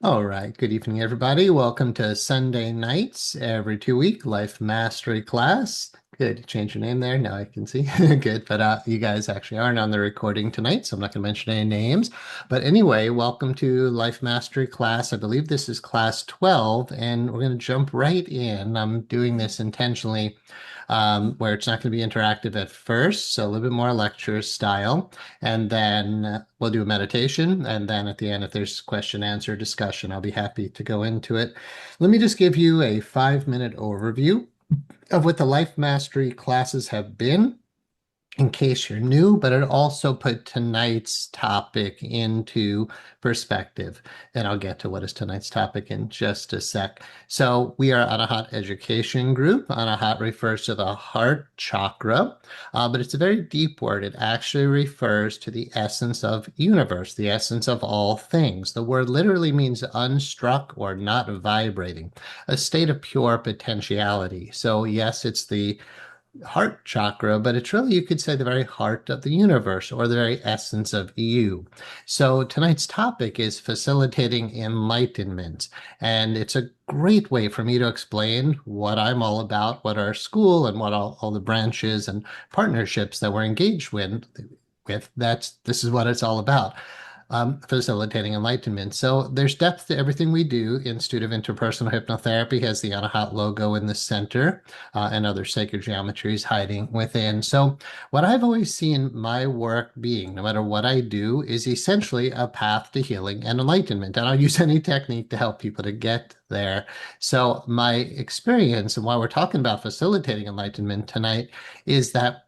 All right. Good evening, everybody. Welcome to Sunday nights every 2 week Life Mastery class. Good. Change your name there. Now I can see. Good. But you guys actually aren't on the recording tonight, so I'm not going to mention any names. But anyway, welcome to Life Mastery class. I believe this is class 12, and we're going to jump right in. I'm doing this intentionally where it's not going to be interactive at first, so a little bit more lecture style. And then we'll do a meditation. And then at the end, if there's question, answer, discussion, I'll be happy to go into it. Let me just give you a 5 minute overview of what the Life Mastery classes have been in case you're new, but it also put tonight's topic into perspective. And I'll get to what is tonight's topic in just a sec. So we are on a hot education group. Anahata refers to the heart chakra, but it's a very deep word. It actually refers to the essence of universe, the essence of all things. The word literally means unstruck or not vibrating, a state of pure potentiality. So yes, it's the heart chakra, but it's really, you could say, the very heart of the universe or the very essence of you. So tonight's topic is facilitating enlightenment. And it's a great way for me to explain what I'm all about, what our school and what all the branches and partnerships that we're engaged with. This is what it's all about. Facilitating enlightenment. So there's depth to everything we do. Institute of Interpersonal Hypnotherapy has the Anahat logo in the center and other sacred geometries hiding within. So what I've always seen my work being, no matter what I do, is essentially a path to healing and enlightenment. And I'll use any technique to help people to get there. So my experience, and why we're talking about facilitating enlightenment tonight, is that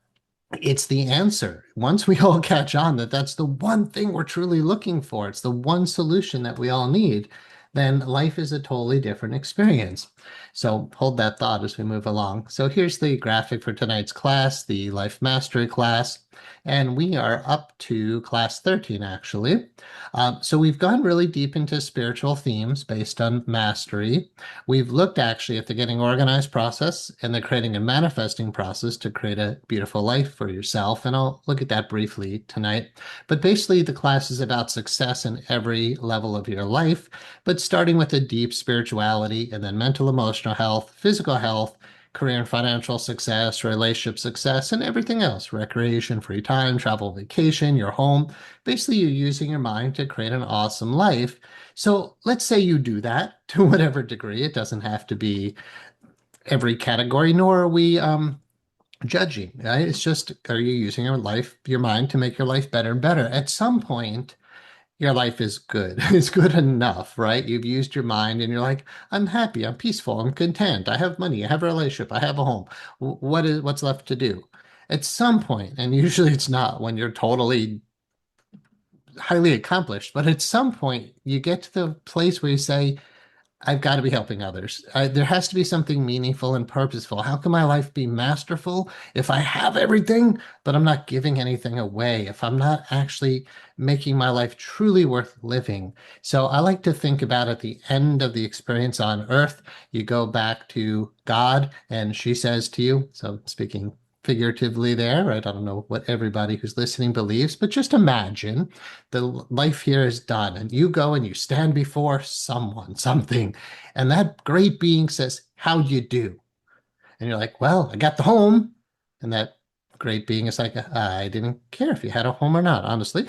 it's the answer. Once we all catch on that that's the one thing we're truly looking for, it's the one solution that we all need, then life is a totally different experience. So hold that thought as we move along. So here's the graphic for tonight's class, the Life Mastery class, and we are up to class 13 actually. So we've gone really deep into spiritual themes based on mastery. We've looked actually at the getting organized process and the creating and manifesting process to create a beautiful life for yourself. And I'll look at that briefly tonight. But basically, the class is about success in every level of your life, but starting with a deep spirituality and then mental, emotional health, physical health, career and financial success, relationship success, and everything else, recreation, free time, travel, vacation, your home. Basically, you're using your mind to create an awesome life. So let's say you do that to whatever degree. It doesn't have to be every category, nor are we judging, right? It's just, are you using your mind to make your life better and better? At some point, your life is good. It's good enough, right? You've used your mind and you're like, I'm happy, I'm peaceful, I'm content, I have money, I have a relationship, I have a home. What's left to do? At some point, and usually it's not when you're totally highly accomplished, but at some point you get to the place where you say, I've got to be helping others. There has to be something meaningful and purposeful. How can my life be masterful if I have everything, but I'm not giving anything away, if I'm not actually making my life truly worth living? So I like to think about at the end of the experience on earth, you go back to God and she says to you, so speaking figuratively there, right? I don't know what everybody who's listening believes, but just imagine the life here is done and you go and you stand before someone, something, and that great being says, how'd you do? And you're like, well, I got the home. And that great being is like, I didn't care if you had a home or not, honestly.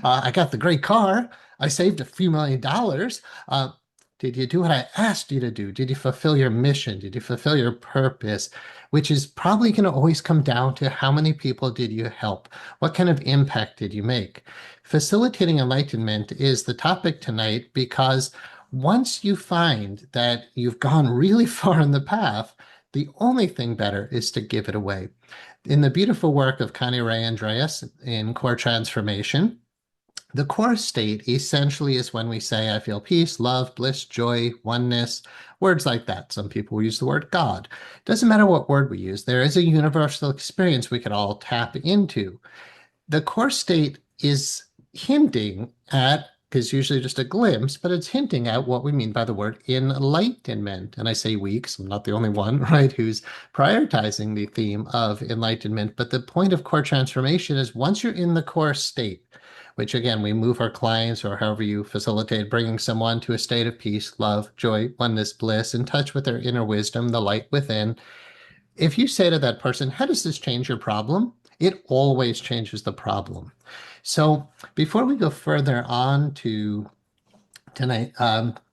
I got the great car. I saved a few $1 million. Did you do what I asked you to do? Did you fulfill your mission? Did you fulfill your purpose? Which is probably going to always come down to how many people did you help? What kind of impact did you make? Facilitating enlightenment is the topic tonight because once you find that you've gone really far in the path, the only thing better is to give it away. In the beautiful work of Connie Ray Andreas in Core Transformation, the core state essentially is when we say, I feel peace, love, bliss, joy, oneness, words like that. Some people use the word God. It doesn't matter what word we use, there is a universal experience we could all tap into. The core state is hinting at, because usually just a glimpse, but it's hinting at what we mean by the word enlightenment. And I say we because I'm not the only one, right, who's prioritizing the theme of enlightenment. But the point of core transformation is once you're in the core state, which again, we move our clients or however you facilitate bringing someone to a state of peace, love, joy, oneness, bliss, in touch with their inner wisdom, the light within. If you say to that person, how does this change your problem? It always changes the problem. So before we go further on to tonight,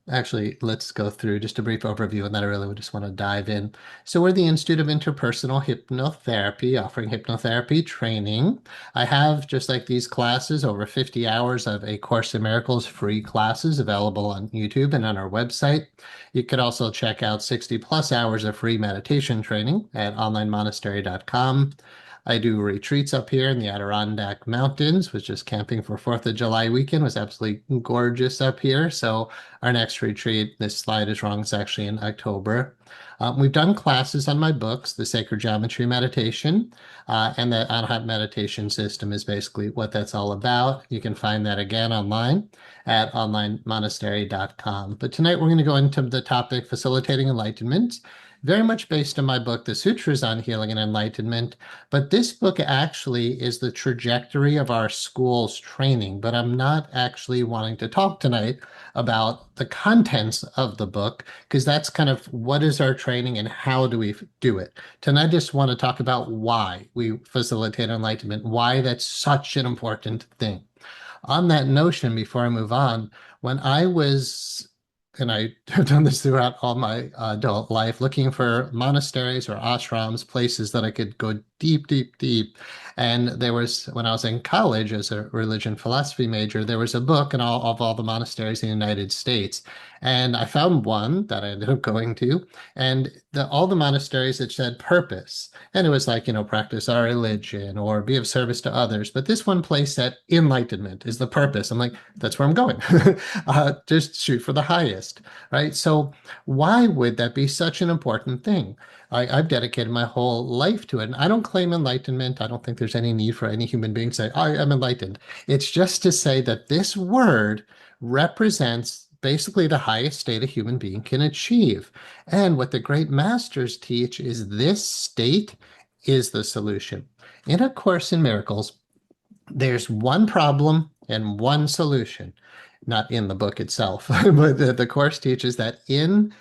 actually, let's go through just a brief overview, and then I really would just want to dive in. So we're the Institute of Interpersonal Hypnotherapy, offering hypnotherapy training. I have, just like these classes, over 50 hours of A Course in Miracles free classes available on YouTube and on our website. You could also check out 60 plus hours of free meditation training at onlinemonastery.com. I do retreats up here in the Adirondack Mountains, was just camping for 4th of July weekend. It was absolutely gorgeous up here. So our next retreat, this slide is wrong, it's actually in October. We've done classes on my books, The Sacred Geometry Meditation, and the Anahat Meditation System is basically what that's all about. You can find that again online at onlinemonastery.com. But tonight we're going to go into the topic facilitating enlightenment, very much based on my book, The Sutras on Healing and Enlightenment. But this book actually is the trajectory of our school's training. But I'm not actually wanting to talk tonight about the contents of the book, because that's kind of what is our training and how do we do it. Tonight, I just want to talk about why we facilitate enlightenment, why that's such an important thing. On that notion, before I move on, when I was, and I have done this throughout all my adult life, looking for monasteries or ashrams, places that I could go deep, deep, deep. And there was, when I was in college as a religion philosophy major, there was a book in all the monasteries in the United States. And I found one that I ended up going to, and all the monasteries, it said purpose. And it was like, practice our religion or be of service to others. But this one place said enlightenment is the purpose. I'm like, that's where I'm going. Just shoot for the highest, right? So why would that be such an important thing? I've dedicated my whole life to it. And I don't claim enlightenment. I don't think there's any need for any human being to say, I am enlightened. It's just to say that this word represents basically the highest state a human being can achieve. And what the great masters teach is this state is the solution. In A Course in Miracles, there's one problem and one solution. Not in the book itself, but the Course teaches that in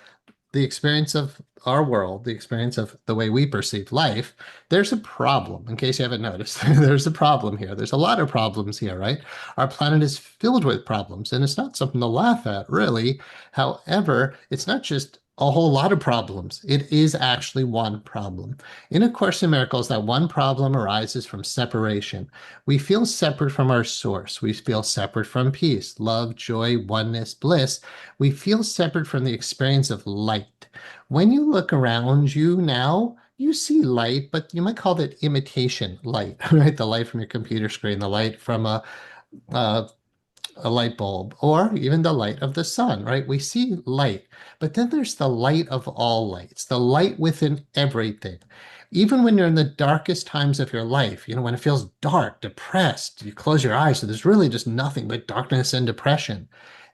the experience of our world, the experience of the way we perceive life, there's a problem. In case you haven't noticed, there's a problem here. There's a lot of problems here, right? Our planet is filled with problems, and it's not something to laugh at, really. However, it's not just a whole lot of problems. It is actually one problem. In A Course in Miracles, that one problem arises from separation. We feel separate from our source. We feel separate from peace, love, joy, oneness, bliss. We feel separate from the experience of light. When you look around you now, you see light, but you might call it imitation light, right? The light from your computer screen, the light from a a light bulb, or even the light of the sun, right? We see light, but then there's the light of all lights, the light within everything. Even when you're in the darkest times of your life, when it feels dark, depressed, you close your eyes, so there's really just nothing but darkness and depression.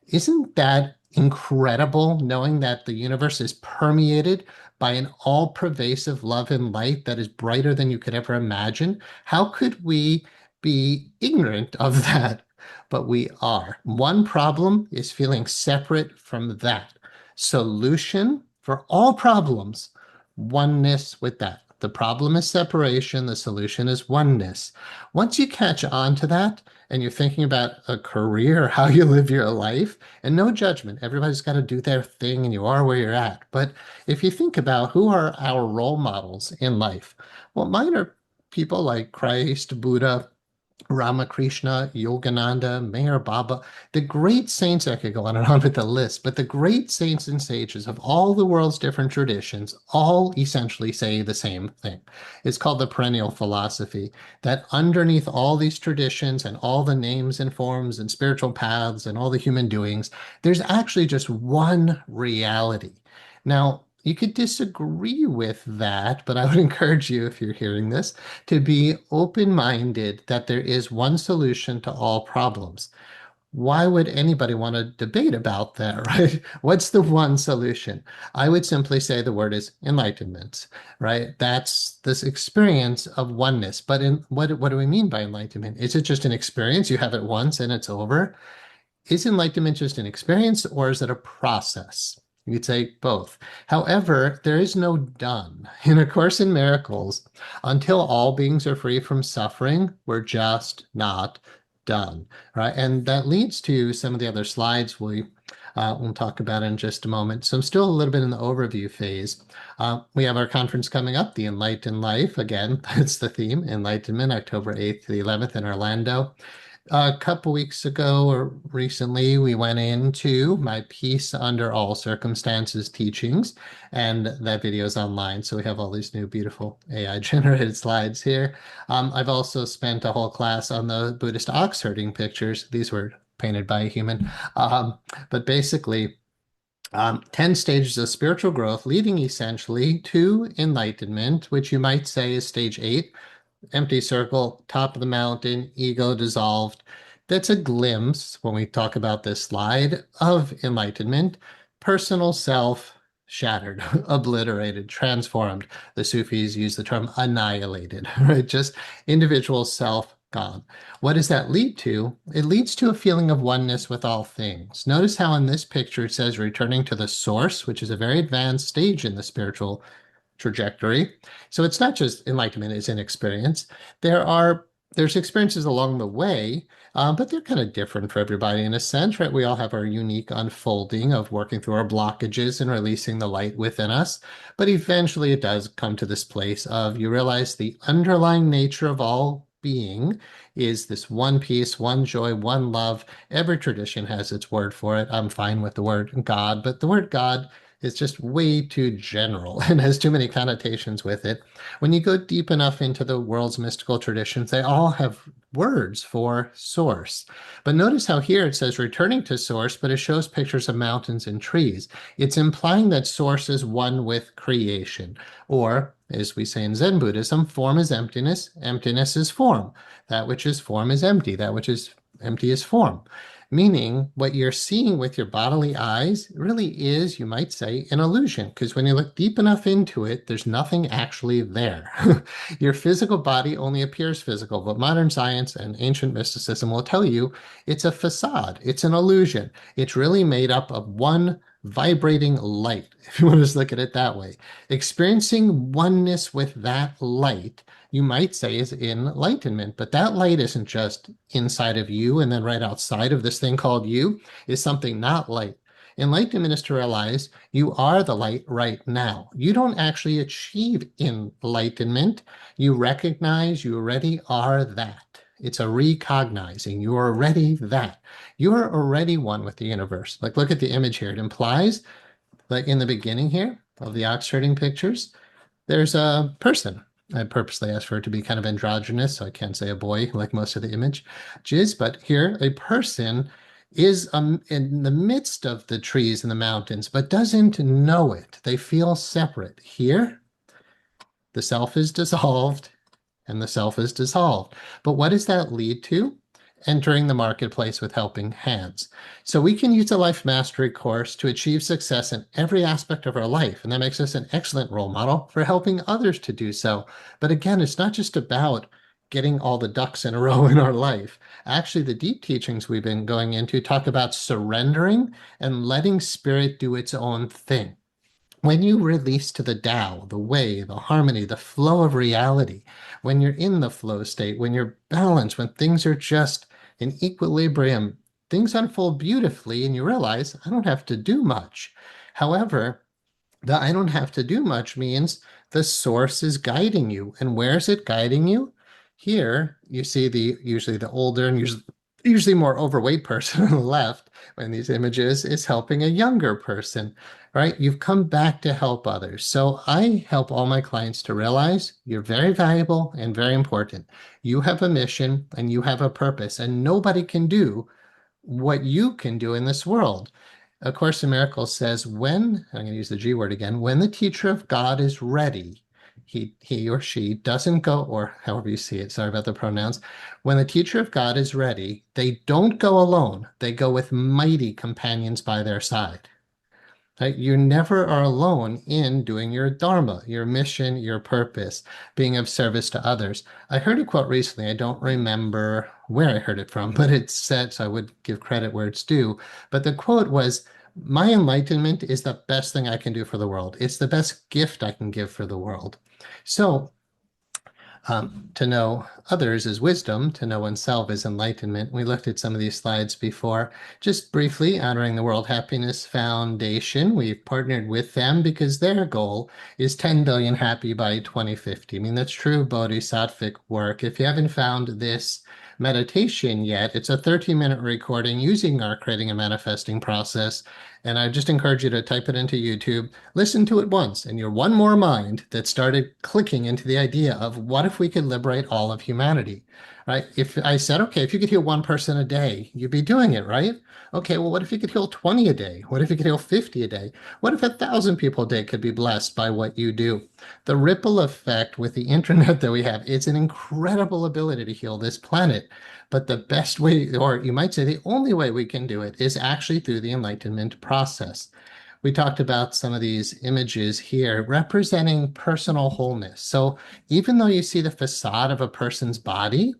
Isn't that incredible, knowing that the universe is permeated by an all-pervasive love and light that is brighter than you could ever imagine? How could we be ignorant of that? But we are. One problem is feeling separate from that. Solution for all problems, oneness with that. The problem is separation, the solution is oneness. Once you catch on to that, and you're thinking about a career, how you live your life, and no judgment, everybody's got to do their thing, and you are where you're at. But if you think about who are our role models in life, well, mine are people like Christ, Buddha, Ramakrishna, Yogananda, Meher Baba, the great saints. I could go on and on with the list, but the great saints and sages of all the world's different traditions all essentially say the same thing. It's called the perennial philosophy, that underneath all these traditions and all the names and forms and spiritual paths and all the human doings, there's actually just one reality. Now, you could disagree with that, but I would encourage you, if you're hearing this, to be open-minded that there is one solution to all problems. Why would anybody want to debate about that, right? What's the one solution? I would simply say the word is enlightenment, right? That's this experience of oneness. But in what do we mean by enlightenment? Is it just an experience? You have it once and it's over? Is enlightenment just an experience or is it a process? You could say both. However, there is no done. In A Course in Miracles, until all beings are free from suffering, we're just not done, right? And that leads to some of the other slides we'll talk about in just a moment. So I'm still a little bit in the overview phase. We have our conference coming up, the Enlightened Life. Again, that's the theme, Enlightenment, October 8th to the 11th in Orlando. A couple weeks ago or recently, we went into my Peace Under All Circumstances teachings, and that video is online. So we have all these new beautiful AI generated slides here. I've also spent a whole class on the Buddhist ox herding pictures. These were painted by a human. But basically, 10 stages of spiritual growth leading essentially to enlightenment, which you might say is stage 8, empty circle, top of the mountain, ego dissolved. That's a glimpse, when we talk about this slide, of enlightenment. Personal self shattered, obliterated, transformed. The Sufis use the term annihilated, right? Just individual self gone. What does that lead to? It leads to a feeling of oneness with all things. Notice how in this picture it says returning to the source, which is a very advanced stage in the spiritual trajectory. So it's not just enlightenment is an experience. There's experiences along the way, but they're kind of different for everybody in a sense, right? We all have our unique unfolding of working through our blockages and releasing the light within us. But eventually it does come to this place of you realize the underlying nature of all being is this one peace, one joy, one love. Every tradition has its word for it. I'm fine with the word God, but the word God is just way too general and has too many connotations with it. When you go deep enough into the world's mystical traditions, they all have words for source. But notice how here it says returning to source, but it shows pictures of mountains and trees. It's implying that source is one with creation. Or, as we say in Zen Buddhism, form is emptiness, emptiness is form. That which is form is empty, that which is empty is form. Meaning, what you're seeing with your bodily eyes really is, you might say, an illusion, because when you look deep enough into it, there's nothing actually there. Your physical body only appears physical, but modern science and ancient mysticism will tell you it's a facade, it's an illusion. It's really made up of one vibrating light, if you want to just look at it that way. Experiencing oneness with that light you might say is enlightenment. But that light isn't just inside of you and then right outside of this thing called you, is something not light. Enlightenment is to realize you are the light right now. You don't actually achieve enlightenment. You recognize you already are that. It's a recognizing. You are already that. You are already one with the universe. Like, look at the image here. It implies, like in the beginning here of the ox herding pictures, there's a person. I purposely asked for it to be kind of androgynous, so I can't say a boy like most of the images, but here a person is in the midst of the trees and the mountains, but doesn't know it. They feel separate. Here, the self is dissolved and the self is dissolved. But what does that lead to? Entering the marketplace with helping hands. So we can use a life mastery course to achieve success in every aspect of our life. And that makes us an excellent role model for helping others to do so. But again, it's not just about getting all the ducks in a row in our life. Actually, the deep teachings we've been going into talk about surrendering and letting spirit do its own thing. When you release to the Tao, the way, the harmony, the flow of reality, when you're in the flow state, when you're balanced, when things are just in equilibrium, things unfold beautifully and you realize I don't have to do much. However, the I don't have to do much means the source is guiding you. And where is it guiding you? Here, you see usually the older and usually more overweight person on the left in these images is helping a younger person, right? You've come back to help others. So I help all my clients to realize you're very valuable and very important. You have a mission and you have a purpose, and nobody can do what you can do in this world. A Course in Miracles says, when, I'm going to use the G word again, when the teacher of God is ready, he or she doesn't go, or however you see it, sorry about the pronouns. When the teacher of God is ready, they don't go alone. They go with mighty companions by their side. Right? You never are alone in doing your dharma, your mission, your purpose, being of service to others. I heard a quote recently. I don't remember where I heard it from, but it said, so I would give credit where it's due. But the quote was, my enlightenment is the best thing I can do for the world. It's the best gift I can give for the world. So to know others is wisdom, to know oneself is enlightenment. We looked at some of these slides before. Just briefly, honoring the World Happiness Foundation, we've partnered with them because their goal is 10 billion happy by 2050. I mean, that's true bodhisattvic work. If you haven't found this meditation yet, it's a 30-minute recording using our creating and manifesting process. And I just encourage you to type it into YouTube, listen to it once, and you're one more mind that started clicking into the idea of what if we could liberate all of humanity, right? If I said, okay, if you could heal one person a day, you'd be doing it, right? Okay, well, what if you could heal 20 a day? What if you could heal 50 a day? What if 1,000 people a day could be blessed by what you do? The ripple effect with the internet that we have, it's an incredible ability to heal this planet. But the best way, or you might say the only way we can do it, is actually through the enlightenment process. We talked about some of these images here representing personal wholeness. So even though you see the facade of a person's body,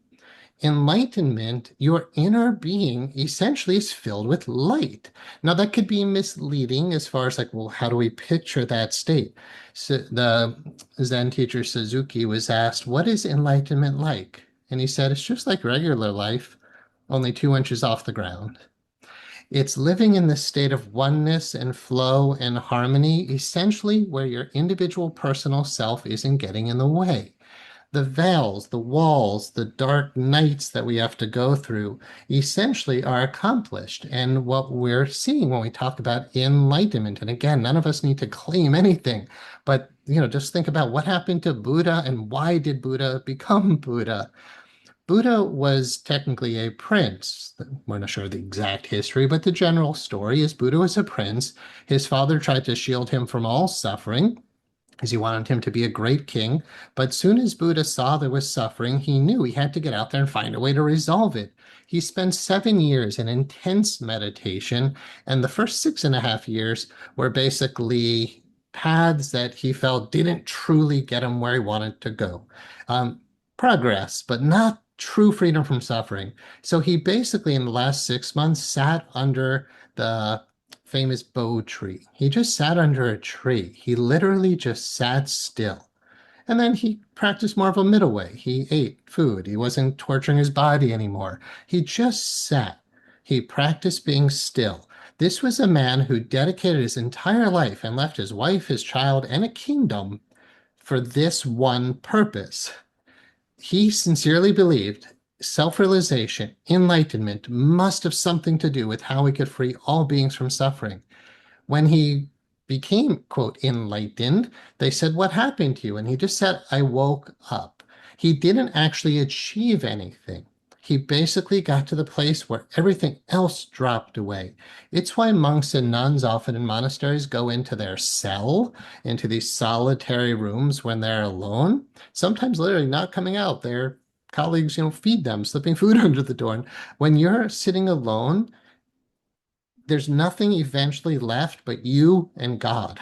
enlightenment, your inner being essentially is filled with light. Now, that could be misleading as far as like, well, how do we picture that state? So the Zen teacher Suzuki was asked, what is enlightenment like? And he said, it's just like regular life, only 2 inches off the ground. It's living in this state of oneness and flow and harmony, essentially where your individual personal self isn't getting in the way. The veils, the walls, the dark nights that we have to go through essentially are accomplished. And what we're seeing when we talk about enlightenment, and again, none of us need to claim anything, but just think about what happened to Buddha and why did Buddha become Buddha? Buddha was technically a prince. We're not sure the exact history, but the general story is Buddha was a prince. His father tried to shield him from all suffering because he wanted him to be a great king. But soon as Buddha saw there was suffering, he knew he had to get out there and find a way to resolve it. He spent 7 years in intense meditation, and the first 6.5 years were basically paths that he felt didn't truly get him where he wanted to go. Um, Progress, but not true freedom from suffering. So he basically, in the last 6 months, sat under the famous Bo tree. He just sat under a tree. He literally just sat still. And then he practiced more of a middle way. He ate food. He wasn't torturing his body anymore. He just sat. He practiced being still. This was a man who dedicated his entire life and left his wife, his child, and a kingdom for this one purpose. He sincerely believed self-realization, enlightenment must have something to do with how we could free all beings from suffering. When he became, quote, enlightened, they said, what happened to you? And he just said, I woke up. He didn't actually achieve anything. He basically got to the place where everything else dropped away. It's why monks and nuns often in monasteries go into their cell, into these solitary rooms when they're alone, sometimes literally not coming out. Their colleagues, feed them, slipping food under the door. And when you're sitting alone, there's nothing eventually left but you and God.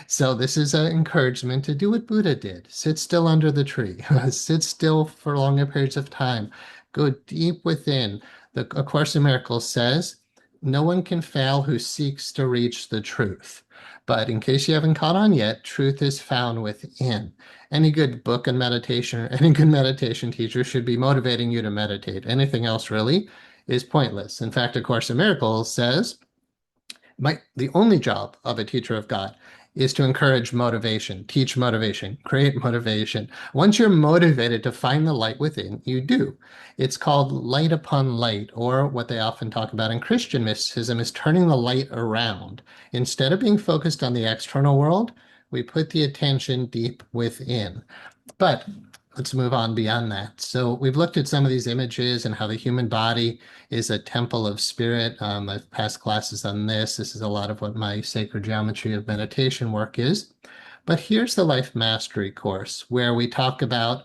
So this is an encouragement to do what Buddha did. Sit still under the tree. Sit still for longer periods of time. Go deep within. A Course in Miracles says, no one can fail who seeks to reach the truth. But in case you haven't caught on yet, truth is found within. Any good book and meditation or any good meditation teacher should be motivating you to meditate. Anything else really is pointless. In fact, A Course in Miracles says, the only job of a teacher of God is to encourage motivation, teach motivation, create motivation. Once you're motivated to find the light within, you do. It's called light upon light, or what they often talk about in Christian mysticism is turning the light around. Instead of being focused on the external world, we put the attention deep within. But let's move on beyond that. So we've looked at some of these images and how the human body is a temple of spirit. I've passed classes on this. This is a lot of what my sacred geometry of meditation work is. But here's the Life Mastery course where we talk about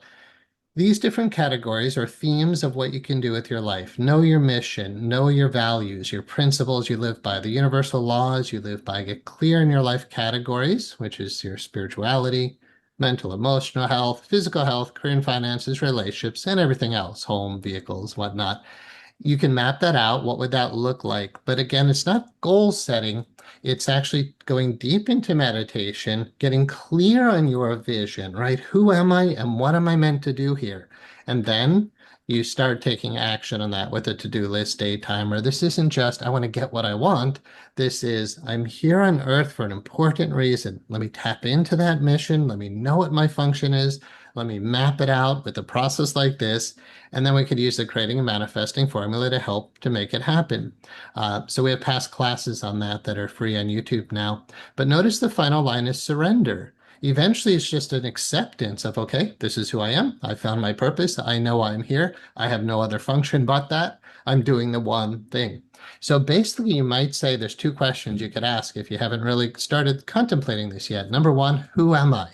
these different categories or themes of what you can do with your life. Know your mission, know your values, your principles you live by, the universal laws you live by. Get clear in your life categories, which is your spirituality, mental, emotional health, physical health, career and finances, relationships, and everything else, home, vehicles, whatnot. You can map that out. What would that look like? But again, it's not goal setting. It's actually going deep into meditation, getting clear on your vision, right? Who am I and what am I meant to do here? And then you start taking action on that with a to-do list, day timer. This isn't just, I want to get what I want. This is, I'm here on earth for an important reason. Let me tap into that mission. Let me know what my function is. Let me map it out with a process like this. And then we could use the creating and manifesting formula to help to make it happen. So we have past classes on that are free on YouTube now. But notice the final line is surrender. Eventually, it's just an acceptance of, okay, this is who I am. I found my purpose. I know I'm here. I have no other function but that. I'm doing the one thing. So basically, you might say there's two questions you could ask if you haven't really started contemplating this yet. Number one, who am I?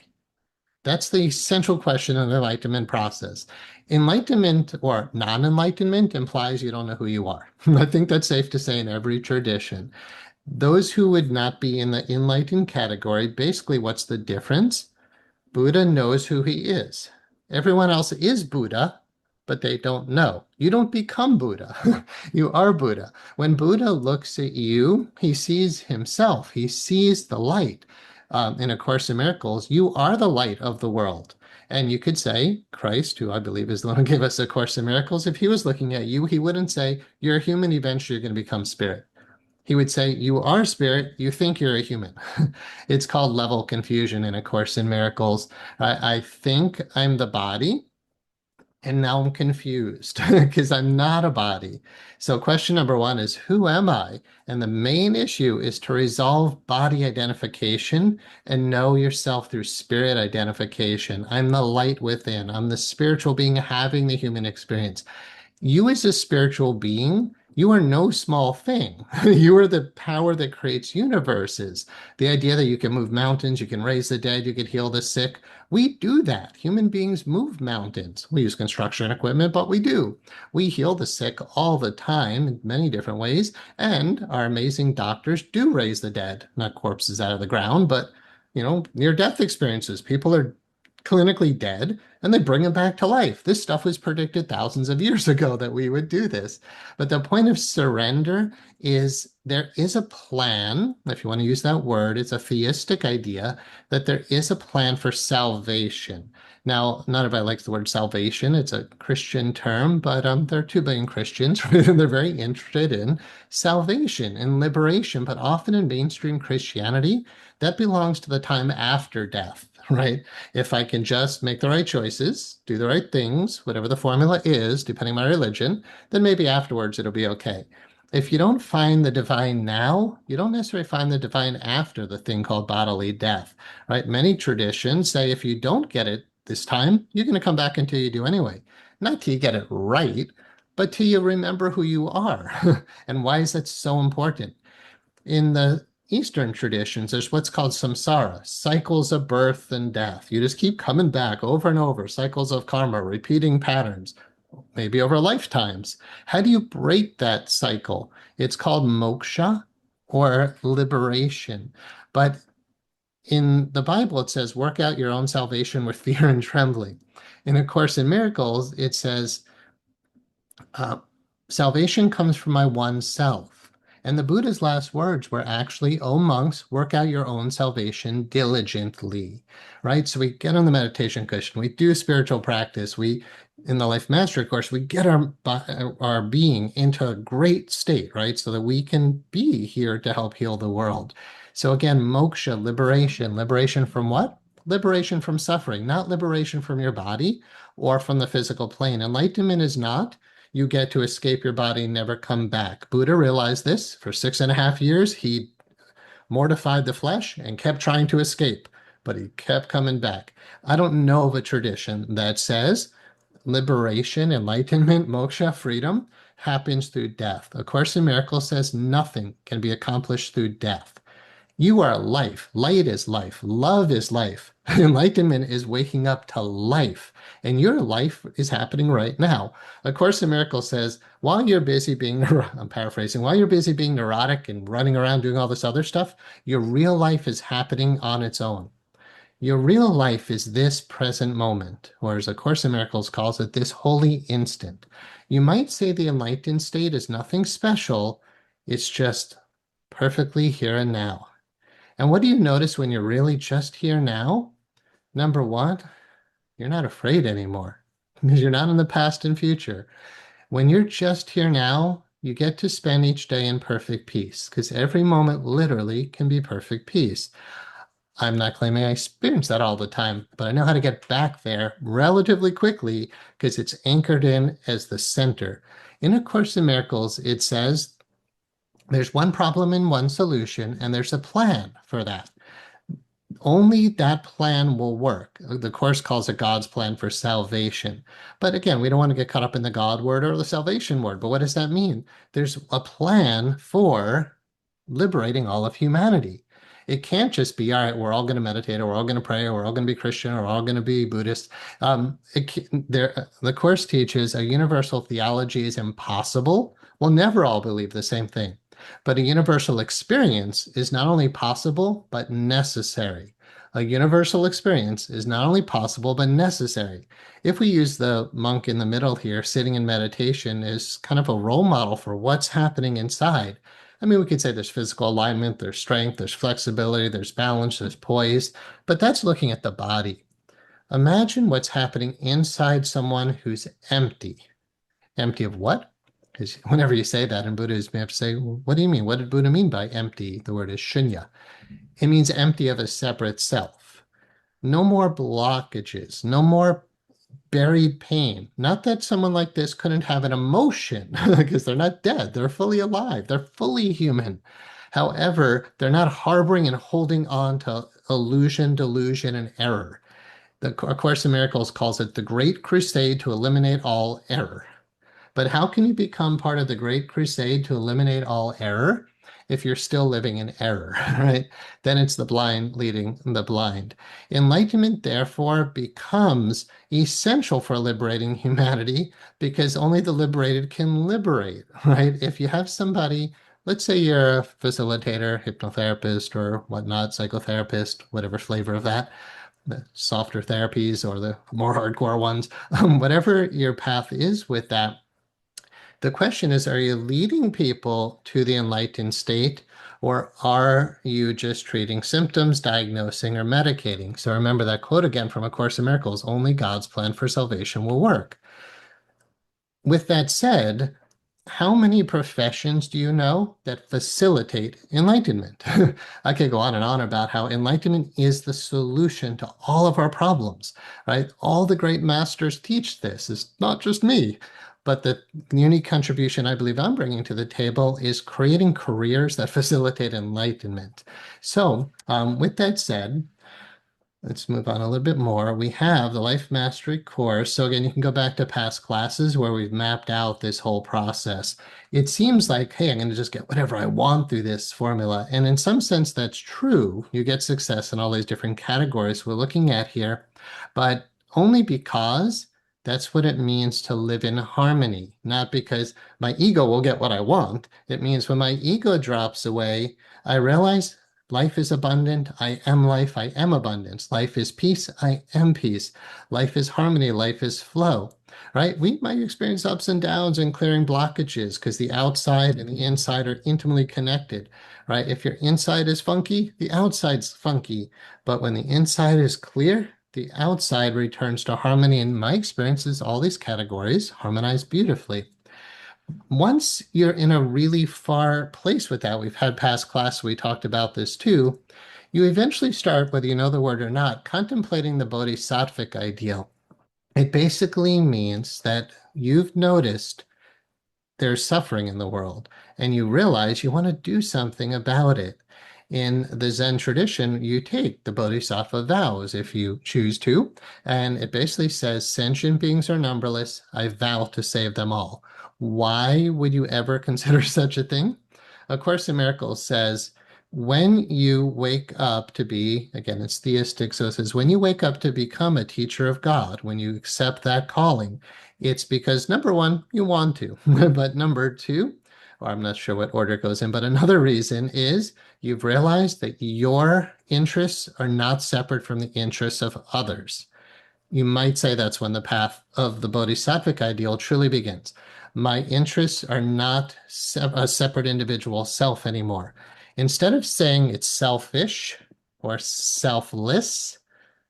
That's the central question of the enlightenment process. Enlightenment or non-enlightenment implies you don't know who you are. I think that's safe to say in every tradition. Those who would not be in the enlightened category, basically, what's the difference? Buddha knows who he is. Everyone else is Buddha, but they don't know. You don't become Buddha. You are Buddha. When Buddha looks at you, he sees himself. He sees the light. In A Course in Miracles, you are the light of the world. And you could say, Christ, who I believe is the one who gave us A Course in Miracles, if he was looking at you, he wouldn't say, you're a human, eventually you're going to become spirit. He would say, you are spirit, you think you're a human. It's called level confusion in A Course in Miracles. I think I'm the body, and now I'm confused because I'm not a body. So, question number one is, who am I? And the main issue is to resolve body identification and know yourself through spirit identification. I'm the light within, I'm the spiritual being having the human experience. You as a spiritual being, you are no small thing. You are the power that creates universes. The idea that you can move mountains, you can raise the dead, you can heal the sick. We do that. Human beings move mountains. We use construction equipment, but we do. We heal the sick all the time in many different ways. And our amazing doctors do raise the dead, not corpses out of the ground, but near-death experiences. People are clinically dead and they bring them back to life. This stuff was predicted thousands of years ago that we would do this. But the point of surrender is there is a plan, if you want to use that word, it's a theistic idea that there is a plan for salvation. Now, none of I likes the word salvation. It's a Christian term, but there are 2 billion Christians. They're very interested in salvation and liberation, but often in mainstream Christianity, that belongs to the time after death, right? If I can just make the right choices, do the right things, whatever the formula is, depending on my religion, then maybe afterwards it'll be okay. If you don't find the divine now, you don't necessarily find the divine after the thing called bodily death, right? Many traditions say if you don't get it this time, you're going to come back until you do anyway. Not till you get it right, but till you remember who you are. And why is that so important? In the Eastern traditions, there's what's called samsara, cycles of birth and death. You just keep coming back over and over, cycles of karma, repeating patterns, maybe over lifetimes. How do you break that cycle? It's called moksha or liberation. But in the Bible, it says, work out your own salvation with fear and trembling. In A Course in Miracles, it says, uh, salvation comes from my one self. And the Buddha's last words were actually, oh monks, work out your own salvation diligently, right? So we get on the meditation cushion, we do spiritual practice, in the Life Mastery course, we get our being into a great state, right? So that we can be here to help heal the world. So again, moksha, liberation. Liberation from what? Liberation from suffering, not liberation from your body or from the physical plane. Enlightenment is not you get to escape your body and never come back. Buddha realized this. For 6.5 years. He mortified the flesh and kept trying to escape, but he kept coming back. I don't know of a tradition that says liberation, enlightenment, moksha, freedom happens through death. A Course in Miracles says nothing can be accomplished through death. You are life. Light is life. Love is life. Enlightenment is waking up to life. And your life is happening right now. A Course in Miracles says, while you're busy being, I'm paraphrasing, while you're busy being neurotic and running around doing all this other stuff, your real life is happening on its own. Your real life is this present moment, or as A Course in Miracles calls it, this holy instant. You might say the enlightened state is nothing special. It's just perfectly here and now. And what do you notice when you're really just here now? Number one, you're not afraid anymore because you're not in the past and future. When you're just here now, you get to spend each day in perfect peace because every moment literally can be perfect peace. I'm not claiming I experience that all the time, but I know how to get back there relatively quickly because it's anchored in as the center. In A Course in Miracles, it says there's one problem and one solution, and there's a plan for that. Only that plan will work. The Course calls it God's plan for salvation. But again, we don't want to get caught up in the God word or the salvation word. But what does that mean? There's a plan for liberating all of humanity. It can't just be, all right, we're all going to meditate, or we're all going to pray, or we're all going to be Christian, or we're all going to be Buddhist. The Course teaches a universal theology is impossible. We'll never all believe the same thing. But a universal experience is not only possible, but necessary. A universal experience is not only possible, but necessary. If we use the monk in the middle here, sitting in meditation, as kind of a role model for what's happening inside, I mean, we could say there's physical alignment, there's strength, there's flexibility, there's balance, there's poise, but that's looking at the body. Imagine what's happening inside someone who's empty. Empty of what? Because whenever you say that in Buddhism, you have to say, well, what do you mean? What did Buddha mean by empty? The word is shunya. It means empty of a separate self. No more blockages, no more buried pain. Not that someone like this couldn't have an emotion, because they're not dead. They're fully alive. They're fully human. However, they're not harboring and holding on to illusion, delusion, and error. The Course in Miracles calls it the Great Crusade to eliminate all error. But how can you become part of the Great Crusade to eliminate all error if you're still living in error, right? Then it's the blind leading the blind. Enlightenment, therefore, becomes essential for liberating humanity because only the liberated can liberate, right? If you have somebody, let's say you're a facilitator, hypnotherapist, or whatnot, psychotherapist, whatever flavor of that, the softer therapies or the more hardcore ones, whatever your path is with that, the question is, are you leading people to the enlightened state, or are you just treating symptoms, diagnosing, or medicating? So remember that quote again from A Course in Miracles, only God's plan for salvation will work. With that said, how many professions do you know that facilitate enlightenment? I could go on and on about how enlightenment is the solution to all of our problems, right? All the great masters teach this. It's not just me, but the unique contribution I believe I'm bringing to the table is creating careers that facilitate enlightenment. So, with that said, let's move on a little bit more. We have the Life Mastery course. So again, you can go back to past classes where we've mapped out this whole process. It seems like, hey, I'm going to just get whatever I want through this formula. And in some sense, that's true. You get success in all these different categories we're looking at here, but only because that's what it means to live in harmony, not because my ego will get what I want. It means when my ego drops away, I realize life is abundant. I am life. I am abundance. Life is peace. I am peace. Life is harmony. Life is flow, right? We might experience ups and downs and clearing blockages because the outside and the inside are intimately connected, right? If your inside is funky, the outside's funky. But when the inside is clear, the outside returns to harmony. In my experiences, all these categories harmonize beautifully. Once you're in a really far place with that, we've had past class, we talked about this too, you eventually start, whether you know the word or not, contemplating the bodhisattvic ideal. It basically means that you've noticed there's suffering in the world and you realize you want to do something about it. In the Zen tradition, you take the bodhisattva vows if you choose to, and it basically says sentient beings are numberless. I vow to save them all. Why would you ever consider such a thing? A Course in Miracles says When you wake up to be, again, it's theistic, so it says, when you wake up to become a teacher of God, when you accept that calling, it's because number one, you want to. But number two, or I'm not sure what order it goes in, but another reason is you've realized that your interests are not separate from the interests of others. You might say that's when the path of the Bodhisattvic ideal truly begins. My interests are not a separate individual self anymore. Instead of saying it's selfish or selfless,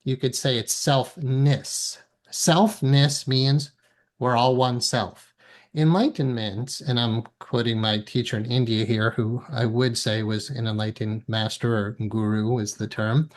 you could say it's selfness. Selfness means we're all one self. Enlightenment, and I'm quoting my teacher in India here, who I would say was an enlightened master or guru is the term.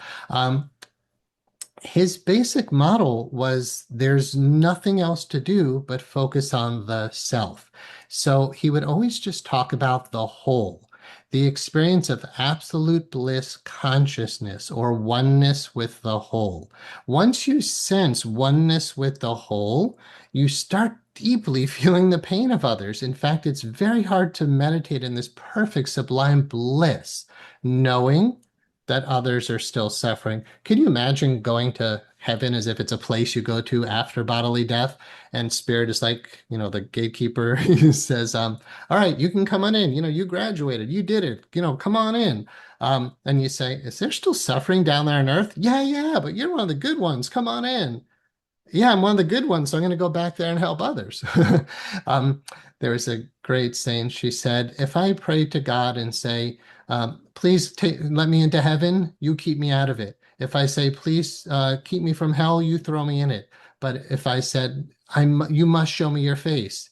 His basic model was there's nothing else to do but focus on the self. So he would always just talk about the whole, the experience of absolute bliss consciousness or oneness with the whole. Once you sense oneness with the whole, you start deeply feeling the pain of others. In fact, it's very hard to meditate in this perfect sublime bliss, knowing that others are still suffering. Can you imagine going to heaven as if it's a place you go to after bodily death? And spirit is like, the gatekeeper he says, all right, you can come on in. You graduated, you did it, come on in. And you say, is there still suffering down there on earth? Yeah, yeah, but you're one of the good ones. Come on in. Yeah, I'm one of the good ones, so I'm going to go back there and help others. um, there was a great saint. She said, if I pray to God and say, please let me into heaven, you keep me out of it. If I say, please keep me from hell, you throw me in it. But if I said, you must show me your face,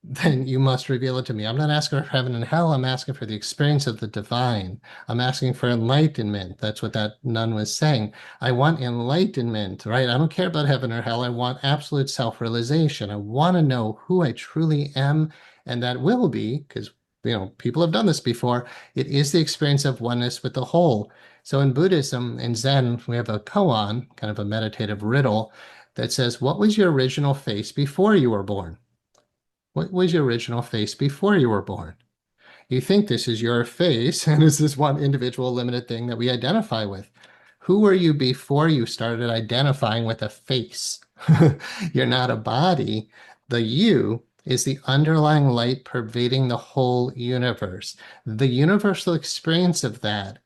then you must reveal it to me. I'm not asking for heaven and hell. I'm asking for the experience of the divine. I'm asking for enlightenment. That's what that nun was saying. I want enlightenment, right? I don't care about heaven or hell. I want absolute self-realization. I want to know who I truly am, and that will be, because people have done this before, it is the experience of oneness with the whole. So in Buddhism and Zen, we have a koan, kind of a meditative riddle that says, what was your original face before you were born? What was your original face before you were born? You think this is your face, and is this one individual limited thing that we identify with? Who were you before you started identifying with a face? You're not a body. The you is the underlying light pervading the whole universe. The universal experience of that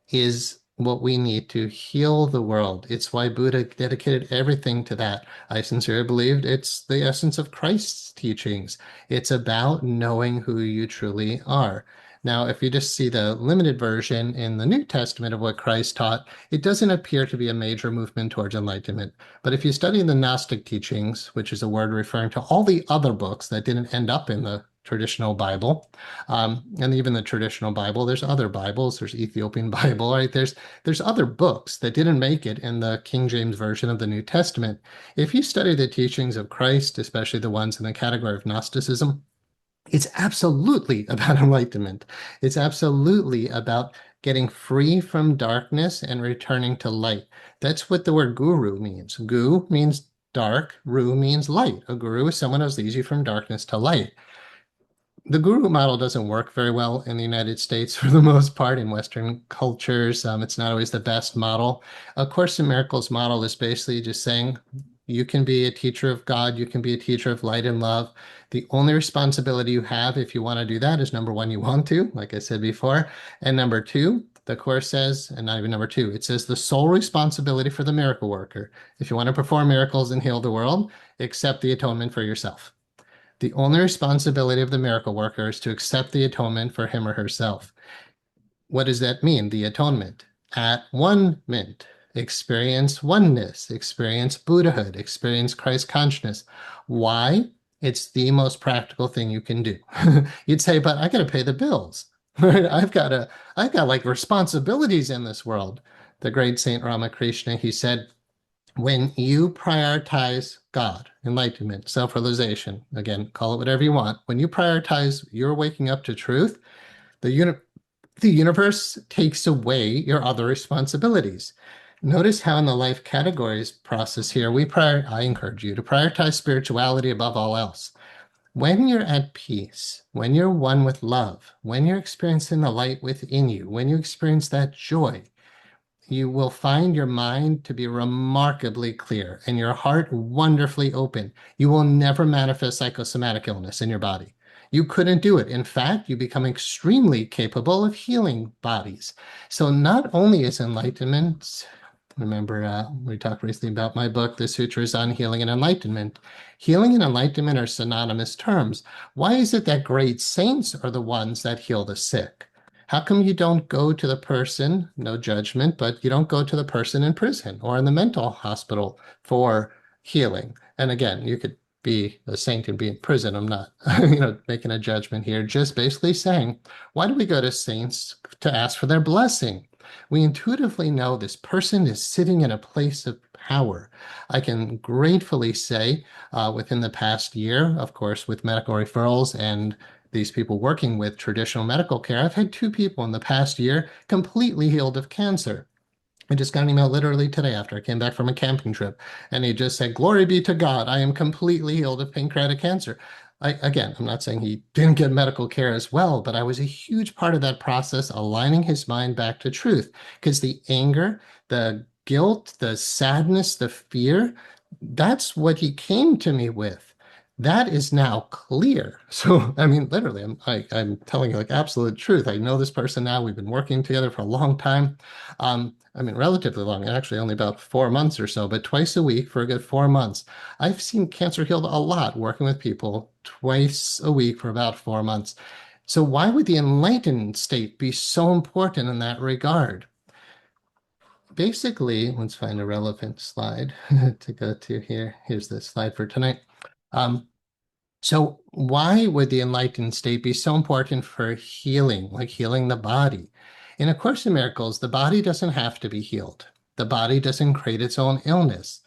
is what we need to heal the world. It's why Buddha dedicated everything to that. I sincerely believed it's the essence of Christ's teachings. It's about knowing who you truly are. Now, if you just see the limited version in the New Testament of what Christ taught, it doesn't appear to be a major movement towards enlightenment. But if you study the Gnostic teachings, which is a word referring to all the other books that didn't end up in the traditional Bible, and even the traditional Bible, there's other Bibles, there's Ethiopian Bible, right? There's other books that didn't make it in the King James Version of the New Testament. If you study the teachings of Christ, especially the ones in the category of Gnosticism, it's absolutely about enlightenment. It's absolutely about getting free from darkness and returning to light. That's what the word guru means. Gu means dark, ru means light. A guru is someone who leads you from darkness to light. The guru model doesn't work very well in the United States for the most part in Western cultures. It's not always the best model. A Course in Miracles model is basically just saying you can be a teacher of God, you can be a teacher of light and love. The only responsibility you have if you want to do that is number one, you want to, like I said before. And number two, the Course says, and not even number two, it says the sole responsibility for the miracle worker. If you want to perform miracles and heal the world, accept the atonement for yourself. The only responsibility of the miracle worker is to accept the atonement for him or herself. What does that mean, the atonement? At one mint, experience oneness, experience Buddhahood, experience Christ consciousness. Why? It's the most practical thing you can do. You'd say, but I got to pay the bills. I've got like responsibilities in this world. The great Saint Ramakrishna, he said, when you prioritize God, enlightenment, self-realization, again, call it whatever you want, when you prioritize you're waking up to truth, the, the universe takes away your other responsibilities. Notice how in the life categories process here, I encourage you to prioritize spirituality above all else. When you're at peace, when you're one with love, when you're experiencing the light within you, when you experience that joy, you will find your mind to be remarkably clear and your heart wonderfully open. You will never manifest psychosomatic illness in your body. You couldn't do it. In fact, you become extremely capable of healing bodies. So not only is enlightenment, remember we talked recently about my book, The Sutras on Healing and Enlightenment. Healing and enlightenment are synonymous terms. Why is it that great saints are the ones that heal the sick? How come you don't go to the person, no judgment, but you don't go to the person in prison or in the mental hospital for healing? And again, you could be a saint and be in prison. I'm not, making a judgment here, just basically saying, why do we go to saints to ask for their blessing? We intuitively know this person is sitting in a place of power. I can gratefully say within the past year, of course, with medical referrals and these people working with traditional medical care, I've had two people in the past year completely healed of cancer. I just got an email literally today after I came back from a camping trip, and he just said, "Glory be to God, I am completely healed of pancreatic cancer." Again, I'm not saying he didn't get medical care as well, but I was a huge part of that process, aligning his mind back to truth. Because the anger, the guilt, the sadness, the fear, that's what he came to me with. That is now clear. So, I mean, literally, I'm telling you like absolute truth. I know this person now. We've been working together for a long time. I mean, relatively long, actually only about 4 months or so, but twice a week for a good 4 months. I've seen cancer healed a lot working with people twice a week for about 4 months. So why would the enlightened state be so important in that regard? Basically, let's find a relevant slide to go to here. Here's the slide for tonight. Um, so why would the enlightened state be so important for healing, like healing the body? In A Course in Miracles, the body doesn't have to be healed. The body doesn't create its own illness.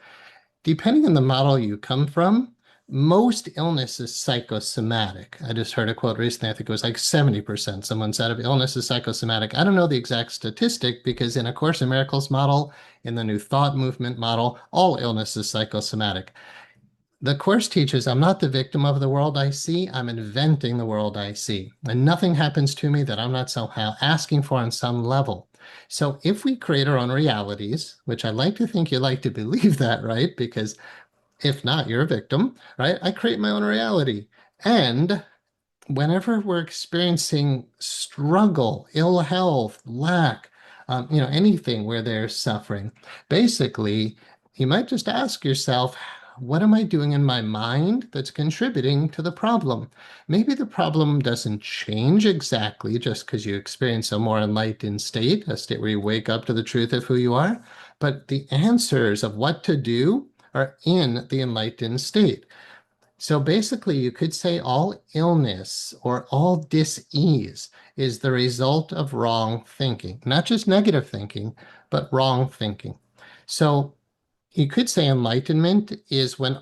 Depending on the model you come from, most illness is psychosomatic. I just heard a quote recently, I think it was like 70%. Someone said of illness is psychosomatic. I don't know the exact statistic because in A Course in Miracles model, in the New Thought movement model, all illness is psychosomatic. The Course teaches I'm not the victim of the world I see, I'm inventing the world I see. And nothing happens to me that I'm not somehow asking for on some level. So if we create our own realities, which I like to think you like to believe that, right? Because if not, you're a victim, right? I create my own reality. And whenever we're experiencing struggle, ill health, lack, anything where there's suffering, basically, you might just ask yourself, what am I doing in my mind that's contributing to the problem? Maybe the problem doesn't change exactly just because you experience a more enlightened state, a state where you wake up to the truth of who you are, but the answers of what to do are in the enlightened state. So basically, you could say all illness or all dis-ease is the result of wrong thinking, not just negative thinking, but wrong thinking. So you could say enlightenment is when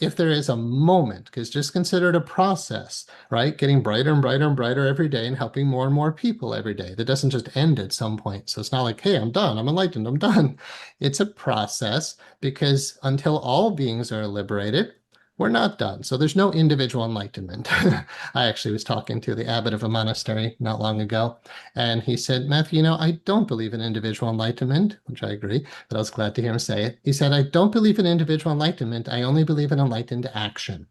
if there is a moment, because just consider it a process, right? Getting brighter and brighter and brighter every day and helping more and more people every day. That doesn't just end at some point. So it's not like, hey, I'm done, I'm enlightened, I'm done. It's a process because until all beings are liberated, we're not done. So there's no individual enlightenment. I actually was talking to the abbot of a monastery not long ago, and he said, Matthew, I don't believe in individual enlightenment, which I agree, but I was glad to hear him say it. He said, I don't believe in individual enlightenment. I only believe in enlightened action,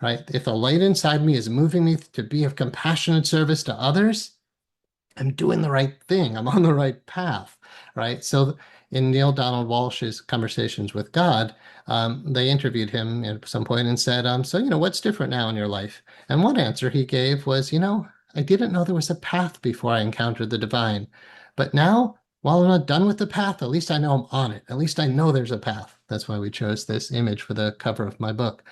right? If the light inside me is moving me to be of compassionate service to others, I'm doing the right thing. I'm on the right path, right? So in Neil Donald Walsh's Conversations with God, they interviewed him at some point and said, what's different now in your life? And one answer he gave was, I didn't know there was a path before I encountered the divine. But now, while I'm not done with the path, at least I know I'm on it. At least I know there's a path. That's why we chose this image for the cover of my book.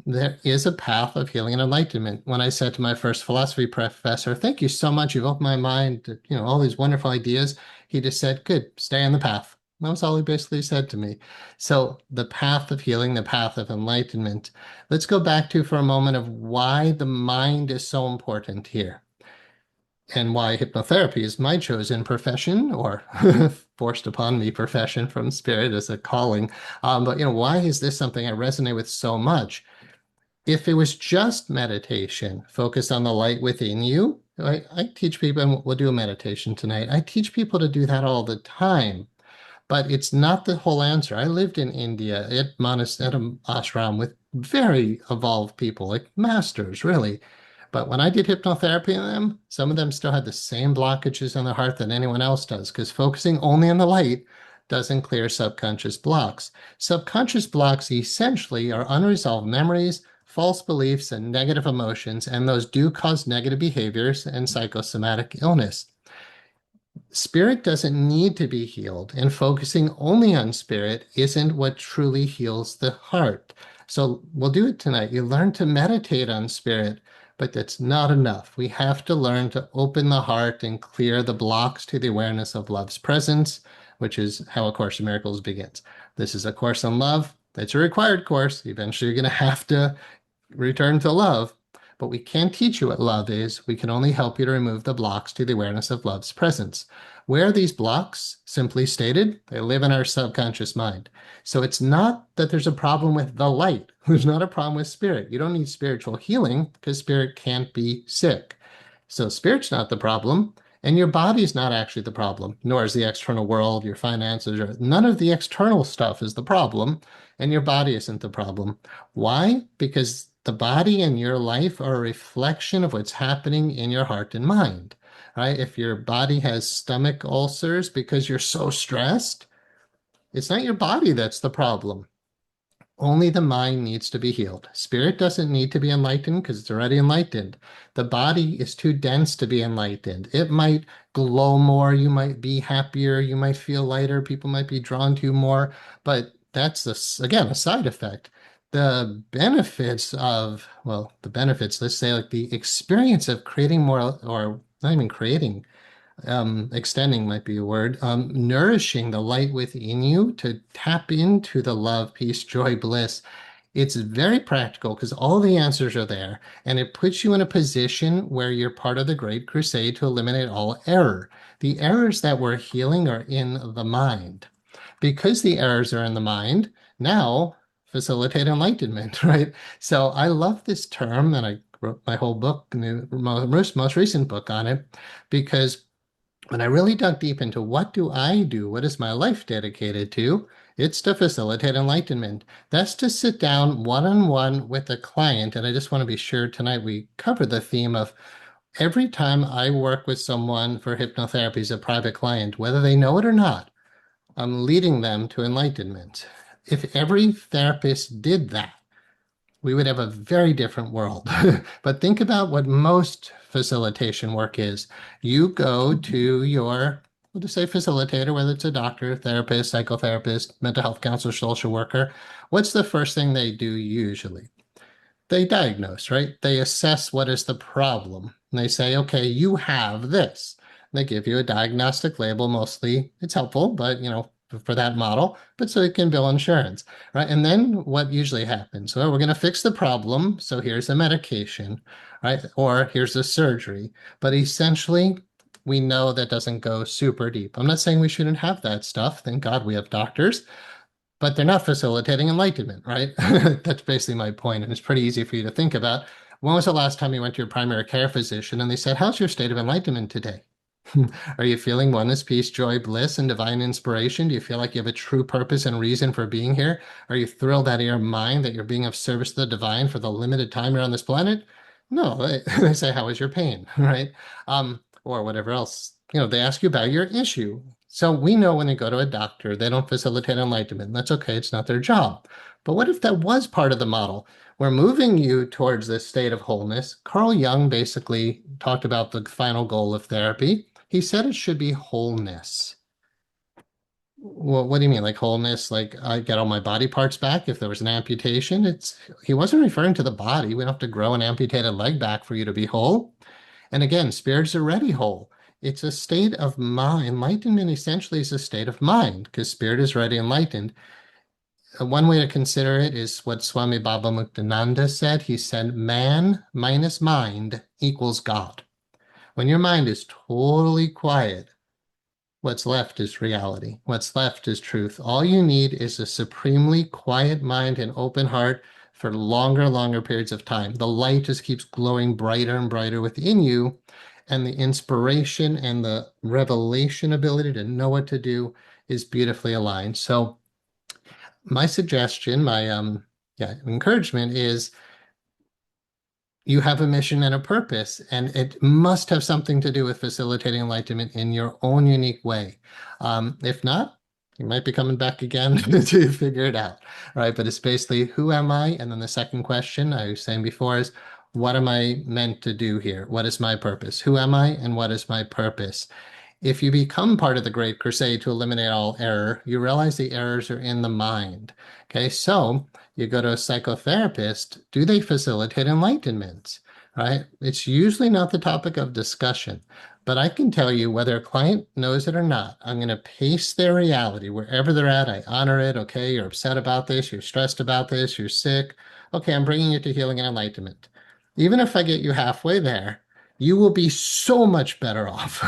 There is a path of healing and enlightenment. When I said to my first philosophy professor, thank you so much, you've opened my mind to, all these wonderful ideas, he just said, good, stay on the path. That was all he basically said to me. So the path of healing, the path of enlightenment. Let's go back to for a moment of why the mind is so important here and why hypnotherapy is my chosen profession or forced upon me profession from spirit as a calling. But why is this something I resonate with so much? If it was just meditation, focus on the light within you. I teach people, and we'll do a meditation tonight. I teach people to do that all the time, but it's not the whole answer. I lived in India at an ashram with very evolved people, like masters, really. But when I did hypnotherapy on them, some of them still had the same blockages in their heart that anyone else does, because focusing only on the light doesn't clear subconscious blocks. Subconscious blocks essentially are unresolved memories, false beliefs, and negative emotions, and those do cause negative behaviors and psychosomatic illness. Spirit doesn't need to be healed, and focusing only on spirit isn't what truly heals the heart. So we'll do it tonight. You learn to meditate on spirit, but that's not enough. We have to learn to open the heart and clear the blocks to the awareness of love's presence, which is how A Course in Miracles begins. This is a course on love. It's a required course. Eventually, you're going to have to return to love. But we can't teach you what love is. We can only help you to remove the blocks to the awareness of love's presence. Where are these blocks? Simply stated, they live in our subconscious mind. So it's not that there's a problem with the light. There's not a problem with spirit. You don't need spiritual healing because spirit can't be sick. So spirit's not the problem. And your body's not actually the problem, nor is the external world, your finances, or none of the external stuff is the problem, and your body isn't the problem. Why? Because the body and your life are a reflection of what's happening in your heart and mind, right? If your body has stomach ulcers because you're so stressed, it's not your body that's the problem. Only the mind needs to be healed. Spirit doesn't need to be enlightened because it's already enlightened. The body is too dense to be enlightened. It might glow more, you might be happier, you might feel lighter, people might be drawn to you more, but that's, again, a side effect. The benefits of, well, the benefits, let's say like the experience of creating more, or not even creating, extending might be a word, nourishing the light within you to tap into the love, peace, joy, bliss. It's very practical because all the answers are there, and it puts you in a position where you're part of the great crusade to eliminate all error. The errors that we're healing are in the mind. Because the errors are in the mind, now facilitate enlightenment, right? So I love this term, and I wrote my whole book, most recent book on it, because when I really dug deep into what do I do, what is my life dedicated to, it's to facilitate enlightenment. That's to sit down one-on-one with a client. And I just want to be sure tonight we cover the theme of every time I work with someone for hypnotherapy as a private client, whether they know it or not, I'm leading them to enlightenment. If every therapist did that, we would have a very different world. But think about what most facilitation work is. You go to your, we'll just say facilitator, whether it's a doctor, therapist, psychotherapist, mental health counselor, social worker. What's the first thing they do usually? They diagnose, right? They assess what is the problem. And they say, okay, you have this. They give you a diagnostic label. Mostly it's helpful, but for that model, but so it can bill insurance, right? And then what usually happens? Well, we're going to fix the problem. So here's a medication, right? Or here's a surgery. But essentially, we know that doesn't go super deep. I'm not saying we shouldn't have that stuff. Thank God we have doctors, but they're not facilitating enlightenment, right? That's basically my point. And it's pretty easy for you to think about. When was the last time you went to your primary care physician and they said, how's your state of enlightenment today? Are you feeling oneness, peace, joy, bliss, and divine inspiration? Do you feel like you have a true purpose and reason for being here? Are you thrilled out of your mind that you're being of service to the divine for the limited time you're on this planet? No, they say, how is your pain, right? Or whatever else. They ask you about your issue. So we know when they go to a doctor, they don't facilitate enlightenment. That's okay. It's not their job. But what if that was part of the model? We're moving you towards this state of wholeness. Carl Jung basically talked about the final goal of therapy. He said it should be wholeness. Well, what do you mean, like wholeness? Like I get all my body parts back if there was an amputation? He wasn't referring to the body. We don't have to grow an amputated leg back for you to be whole. And again, spirit's already whole. It's a state of mind. Enlightenment essentially is a state of mind because spirit is already enlightened. One way to consider it is what Swami Baba Muktananda said. He said, man minus mind equals God. When your mind is totally quiet, what's left is reality. What's left is truth. All you need is a supremely quiet mind and open heart for longer, longer periods of time. The light just keeps glowing brighter and brighter within you, and the inspiration and the revelation ability to know what to do is beautifully aligned. So my suggestion, my encouragement is you have a mission and a purpose, and it must have something to do with facilitating enlightenment in your own unique way. If not, you might be coming back again to figure it out, right? But it's basically, who am I? And then the second question I was saying before is, what am I meant to do here? What is my purpose? Who am I, and what is my purpose? If you become part of the Great Crusade to eliminate all error, you realize the errors are in the mind. Okay, so you go to a psychotherapist, do they facilitate enlightenment? Right? It's usually not the topic of discussion, but I can tell you whether a client knows it or not, I'm going to pace their reality wherever they're at. I honor it. Okay, you're upset about this, you're stressed about this, you're sick. Okay, I'm bringing you to healing and enlightenment. Even if I get you halfway there, you will be so much better off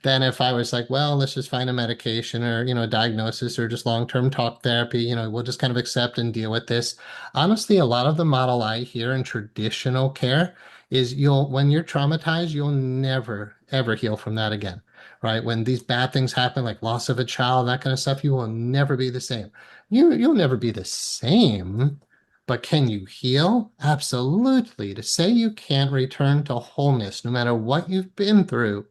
than if I was like, well, let's just find a medication or, a diagnosis or just long-term talk therapy. We'll just kind of accept and deal with this. Honestly, a lot of the model I hear in traditional care is when you're traumatized, you'll never, ever heal from that again, right? When these bad things happen, like loss of a child, that kind of stuff, you will never be the same. You'll never be the same. But can you heal? Absolutely. To say you can't return to wholeness, no matter what you've been through,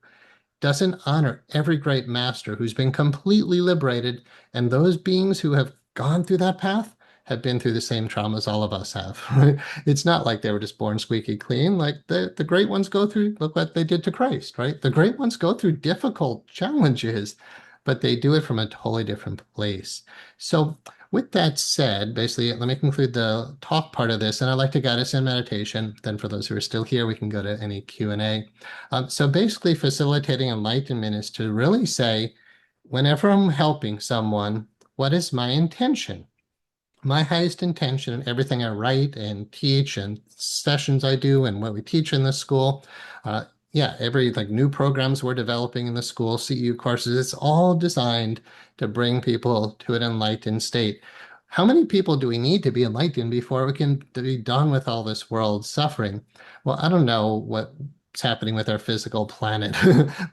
doesn't honor every great master who's been completely liberated. And those beings who have gone through that path have been through the same traumas all of us have. Right? It's not like they were just born squeaky clean. Like the great ones go through, look what they did to Christ, right? The great ones go through difficult challenges, but they do it from a totally different place. So with that said, basically, let me conclude the talk part of this, and I'd like to guide us in meditation. Then for those who are still here, we can go to any Q&A. So basically, facilitating enlightenment is to really say, whenever I'm helping someone, what is my intention? My highest intention in everything I write and teach and sessions I do and what we teach in the school. Every like new programs we're developing in the school, CEU courses, it's all designed to bring people to an enlightened state. How many people do we need to be enlightened before we can be done with all this world suffering? Well, I don't know what's happening with our physical planet,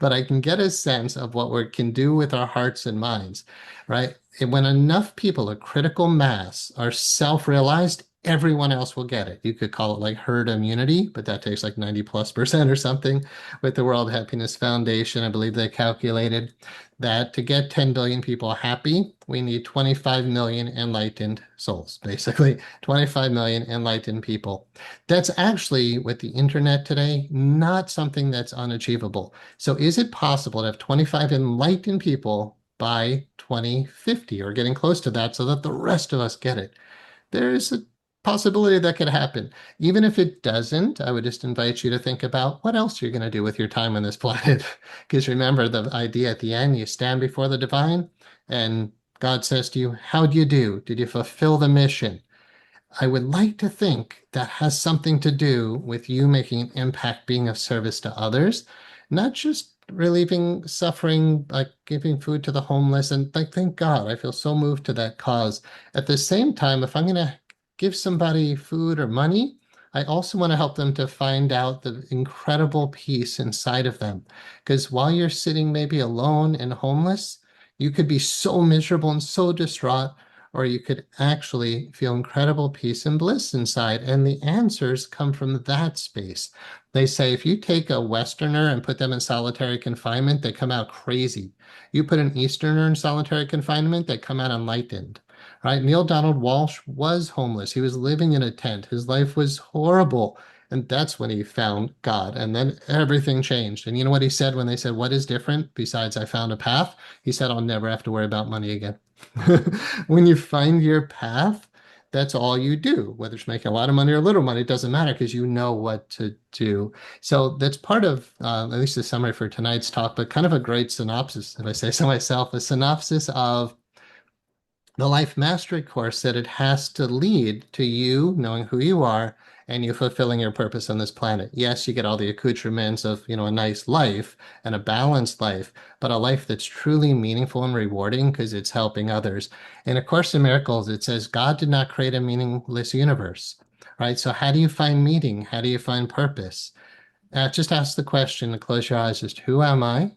but I can get a sense of what we can do with our hearts and minds, right? And when enough people, a critical mass, are self-realized, everyone else will get it. You could call it like herd immunity, but that takes like 90+% or something. With the World Happiness Foundation, I believe they calculated that to get 10 billion people happy, we need 25 million enlightened souls, basically 25 million enlightened people. That's actually, with the internet today, not something that's unachievable. So is it possible to have 25 enlightened people by 2050 or getting close to that so that the rest of us get it? There's a possibility that could happen. Even if it doesn't, I would just invite you to think about what else you're going to do with your time on this planet. Because remember the idea at the end, you stand before the divine and God says to you, how'd you do? Did you fulfill the mission? I would like to think that has something to do with you making an impact, being of service to others, not just relieving suffering, like giving food to the homeless. And like, thank God, I feel so moved to that cause. At the same time, if I'm going to give somebody food or money, I also want to help them to find out the incredible peace inside of them. Because while you're sitting maybe alone and homeless, you could be so miserable and so distraught, or you could actually feel incredible peace and bliss inside. And the answers come from that space. They say if you take a Westerner and put them in solitary confinement, they come out crazy. You put an Easterner in solitary confinement, they come out enlightened. Right? Neil Donald Walsh was homeless. He was living in a tent. His life was horrible. And that's when he found God. And then everything changed. And you know what he said when they said, what is different besides I found a path? He said, I'll never have to worry about money again. When you find your path, that's all you do. Whether it's making a lot of money or little money, it doesn't matter because you know what to do. So that's part of, at least the summary for tonight's talk, but kind of a great synopsis, if I say so myself, a synopsis of the Life Mastery course said it has to lead to you knowing who you are and you fulfilling your purpose on this planet. Yes, you get all the accoutrements of, a nice life and a balanced life, but a life that's truly meaningful and rewarding because it's helping others. In A Course in Miracles, it says God did not create a meaningless universe. right? So how do you find meaning? How do you find purpose? Just ask the question and close your eyes. Just who am I?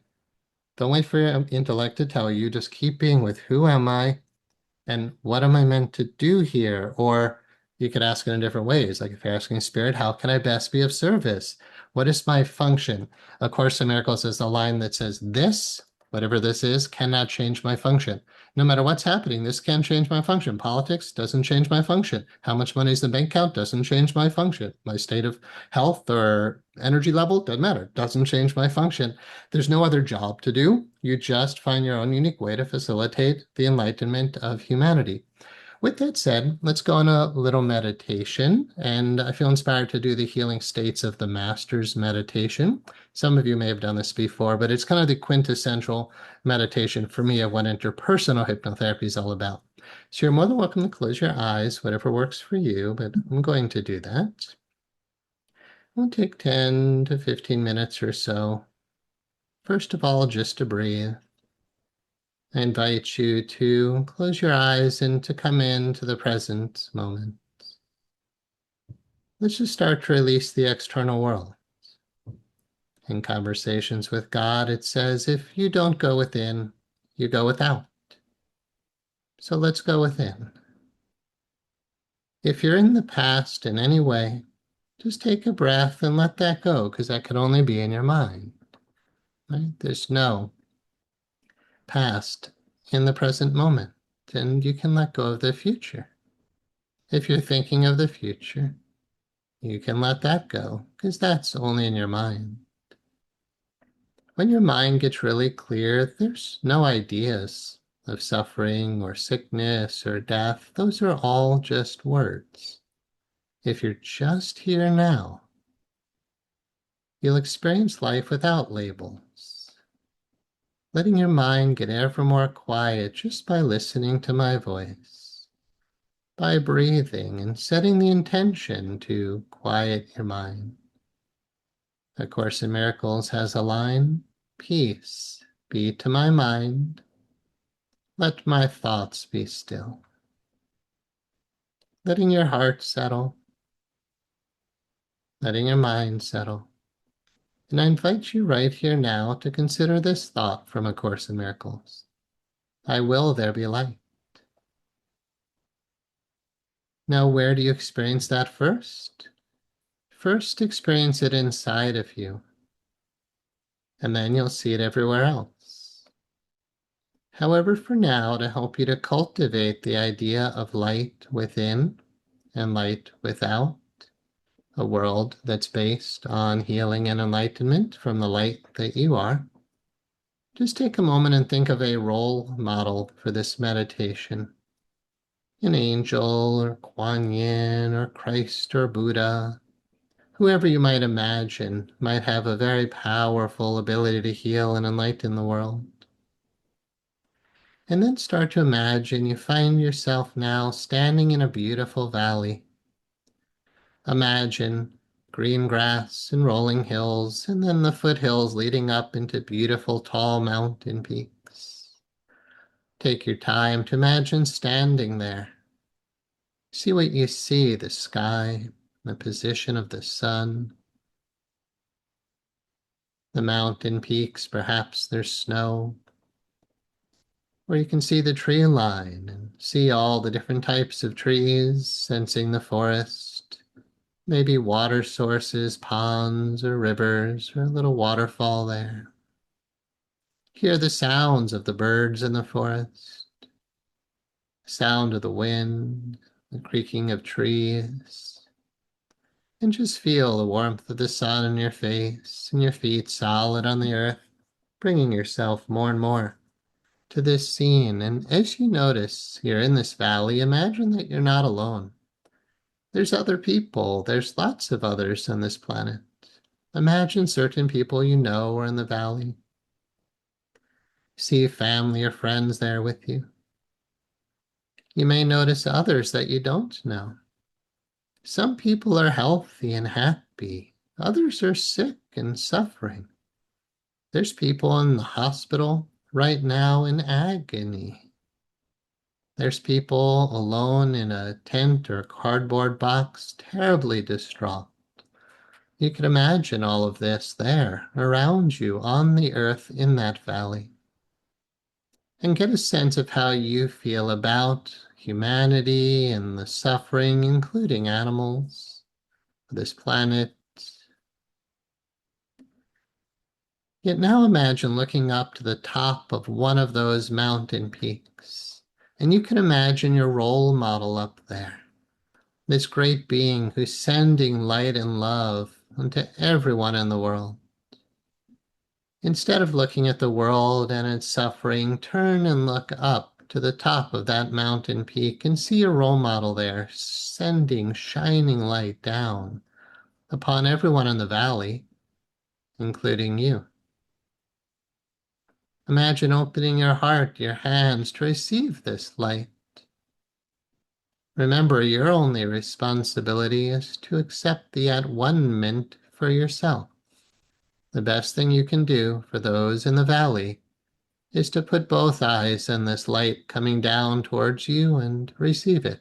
Don't wait for your intellect to tell you. Just keep being with who am I and what am I meant to do here? Or you could ask it in different ways. Like if you're asking Spirit, how can I best be of service? What is my function? A Course in Miracles is a line that says, this, whatever this is, cannot change my function. No matter what's happening, this can change my function. Politics doesn't change my function. How much money is in the bank account doesn't change my function. My state of health or energy level doesn't matter. Doesn't change my function. There's no other job to do. You just find your own unique way to facilitate the enlightenment of humanity. With that said, let's go on a little meditation. And I feel inspired to do the healing states of the Master's meditation. Some of you may have done this before, but it's kind of the quintessential meditation for me of what interpersonal hypnotherapy is all about. So you're more than welcome to close your eyes, whatever works for you, but I'm going to do that. It'll take 10 to 15 minutes or so. First of all, just to breathe. I invite you to close your eyes and to come into the present moment. Let's just start to release the external world. In conversations with God, it says, if you don't go within, you go without. So let's go within. If you're in the past in any way, just take a breath and let that go, because that could only be in your mind. Right? There's no past in the present moment, and you can let go of the future. If you're thinking of the future, you can let that go, because that's only in your mind. When your mind gets really clear, there's no ideas of suffering or sickness or death. Those are all just words. If you're just here now, you'll experience life without labels, letting your mind get ever more quiet just by listening to my voice, by breathing and setting the intention to quiet your mind. A Course in Miracles has a line, peace be to my mind, let my thoughts be still. Letting your heart settle, letting your mind settle. And I invite you right here now to consider this thought from A Course in Miracles. I will there be light. Now, where do you experience that first? First, experience it inside of you, and then you'll see it everywhere else. However, for now, to help you to cultivate the idea of light within and light without, a world that's based on healing and enlightenment from the light that you are, just take a moment and think of a role model for this meditation. An angel or Kuan Yin or Christ or Buddha, whoever you might imagine might have a very powerful ability to heal and enlighten the world. And then start to imagine you find yourself now standing in a beautiful valley. Imagine green grass and rolling hills, and then the foothills leading up into beautiful tall mountain peaks. Take your time to imagine standing there. See what you see, the sky, the position of the sun, the mountain peaks, perhaps there's snow, or you can see the tree line and see all the different types of trees, sensing the forest, maybe water sources, ponds or rivers, or a little waterfall there. Hear the sounds of the birds in the forest, the sound of the wind, the creaking of trees, and just feel the warmth of the sun on your face and your feet solid on the earth, bringing yourself more and more to this scene. And as you notice you're in this valley, imagine that you're not alone. There's other people. There's lots of others on this planet. Imagine certain people you know are in the valley. See family or friends there with you. You may notice others that you don't know. Some people are healthy and happy. Others are sick and suffering. There's people in the hospital right now in agony. There's people alone in a tent or cardboard box, terribly distraught. You could imagine all of this there, around you, on the earth in that valley, and get a sense of how you feel about humanity and the suffering, including animals, this planet. Yet now imagine looking up to the top of one of those mountain peaks, and you can imagine your role model up there, this great being who's sending light and love unto everyone in the world. Instead of looking at the world and its suffering, turn and look up to the top of that mountain peak and see your role model there, sending shining light down upon everyone in the valley, including you. Imagine opening your heart, your hands to receive this light. Remember, your only responsibility is to accept the at-one-ment for yourself. The best thing you can do for those in the valley is to put both eyes on this light coming down towards you and receive it.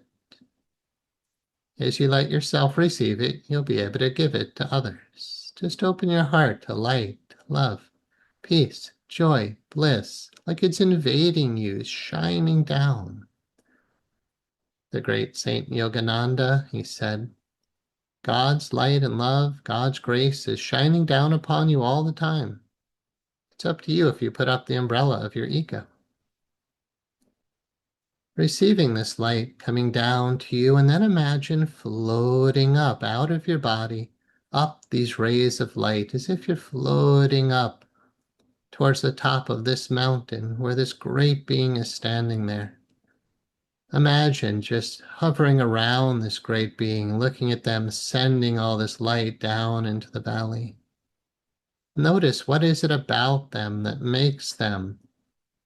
As you let yourself receive it, you'll be able to give it to others. Just open your heart to light, love, peace, joy, bliss, like it's invading you, shining down. The great Saint Yogananda, he said, God's light and love, God's grace is shining down upon you all the time. It's up to you if you put up the umbrella of your ego. Receiving this light coming down to you, and then imagine floating up out of your body, up these rays of light, as if you're floating up towards the top of this mountain where this great being is standing there. Imagine just hovering around this great being, looking at them, sending all this light down into the valley. Notice, what is it about them that makes them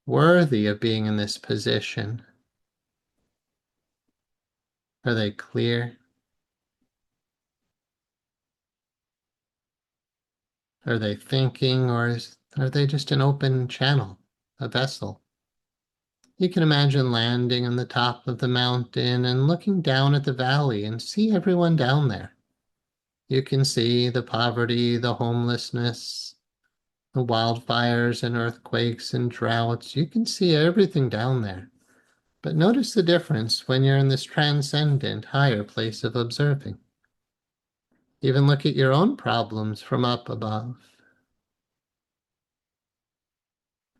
worthy of being in this position? Are they clear? Are they thinking, or are they just an open channel, a vessel? You can imagine landing on the top of the mountain and looking down at the valley and see everyone down there. You can see the poverty, the homelessness, the wildfires and earthquakes and droughts. You can see everything down there. But notice the difference when you're in this transcendent, higher place of observing. Even look at your own problems from up above.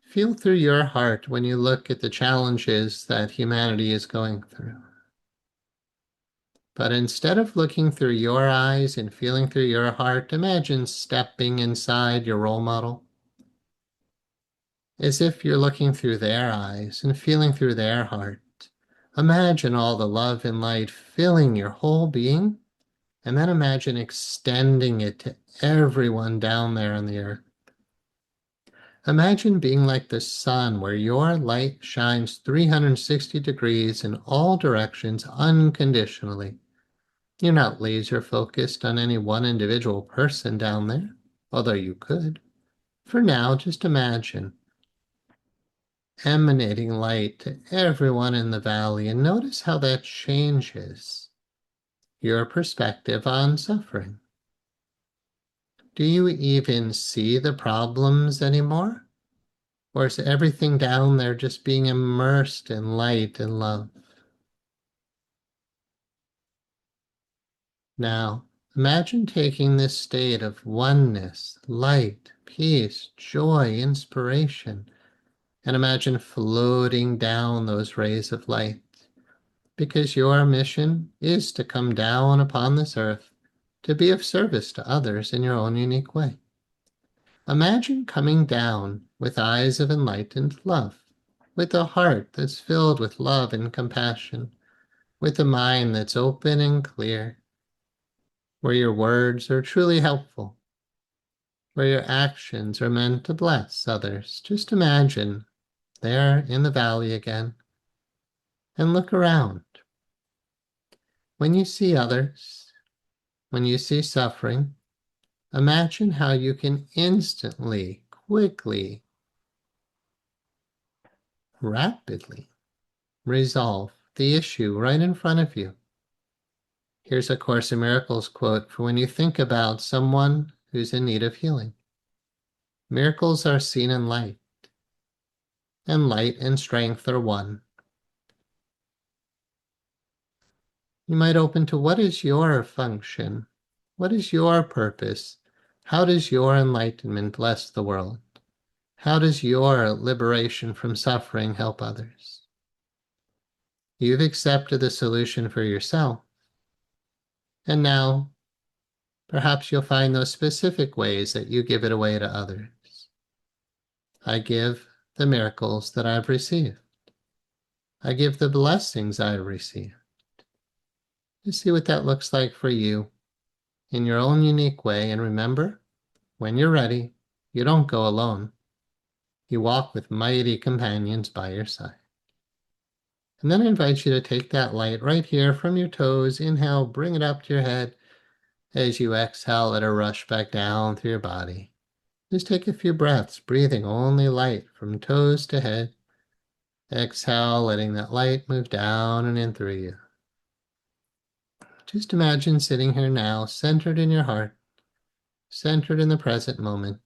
Feel through your heart when you look at the challenges that humanity is going through. But instead of looking through your eyes and feeling through your heart, imagine stepping inside your role model, as if you're looking through their eyes and feeling through their heart. Imagine all the love and light filling your whole being, and then imagine extending it to everyone down there on the earth. Imagine being like the sun, where your light shines 360 degrees in all directions unconditionally. You're not laser focused on any one individual person down there, although you could. For now, just imagine emanating light to everyone in the valley, and notice how that changes your perspective on suffering. Do you even see the problems anymore? Or is everything down there just being immersed in light and love? Now, imagine taking this state of oneness, light, peace, joy, inspiration, and imagine floating down those rays of light, because your mission is to come down upon this earth to be of service to others in your own unique way. Imagine coming down with eyes of enlightened love, with a heart that's filled with love and compassion, with a mind that's open and clear, where your words are truly helpful, where your actions are meant to bless others. Just imagine there in the valley again, and look around. When you see others, when you see suffering, imagine how you can instantly, quickly, rapidly resolve the issue right in front of you. Here's a Course in Miracles quote for when you think about someone who's in need of healing. Miracles are seen in light, and light and strength are one. You might open to what is your function? What is your purpose? How does your enlightenment bless the world? How does your liberation from suffering help others? You've accepted the solution for yourself, and now perhaps you'll find those specific ways that you give it away to others. I give the miracles that I've received. I give the blessings I've received. You see what that looks like for you in your own unique way. And remember, when you're ready, you don't go alone. You walk with mighty companions by your side. And then I invite you to take that light right here from your toes. Inhale, bring it up to your head. As you exhale, let it rush back down through your body. Just take a few breaths, breathing only light from toes to head. Exhale, letting that light move down and in through you. Just imagine sitting here now, centered in your heart, centered in the present moment,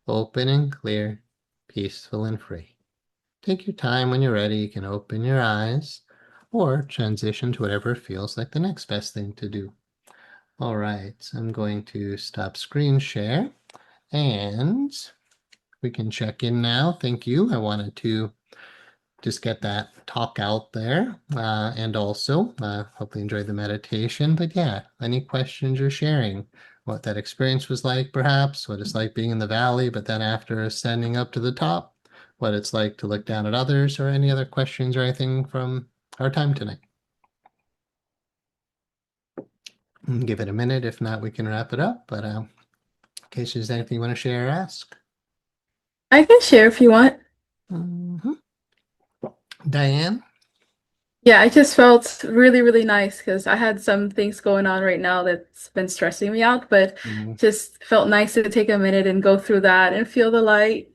open and clear, peaceful and free. Take your time. When you're ready, you can open your eyes or transition to whatever feels like the next best thing to do. All right, so I'm going to stop screen share and we can check in now. Thank you. I wanted to just get that talk out there and also hopefully enjoy the meditation. But yeah, any questions you're sharing, what that experience was like, perhaps, what it's like being in the valley, but then after ascending up to the top, what it's like to look down at others, or any other questions or anything from our time tonight. Give it a minute. If not, we can wrap it up. But in case there's anything you want to share or ask. I can share if you want. Mhm. Diane? Yeah, I just felt really, really nice because I had some things going on right now that's been stressing me out, but Mm, just felt nice to take a minute and go through that and feel the light.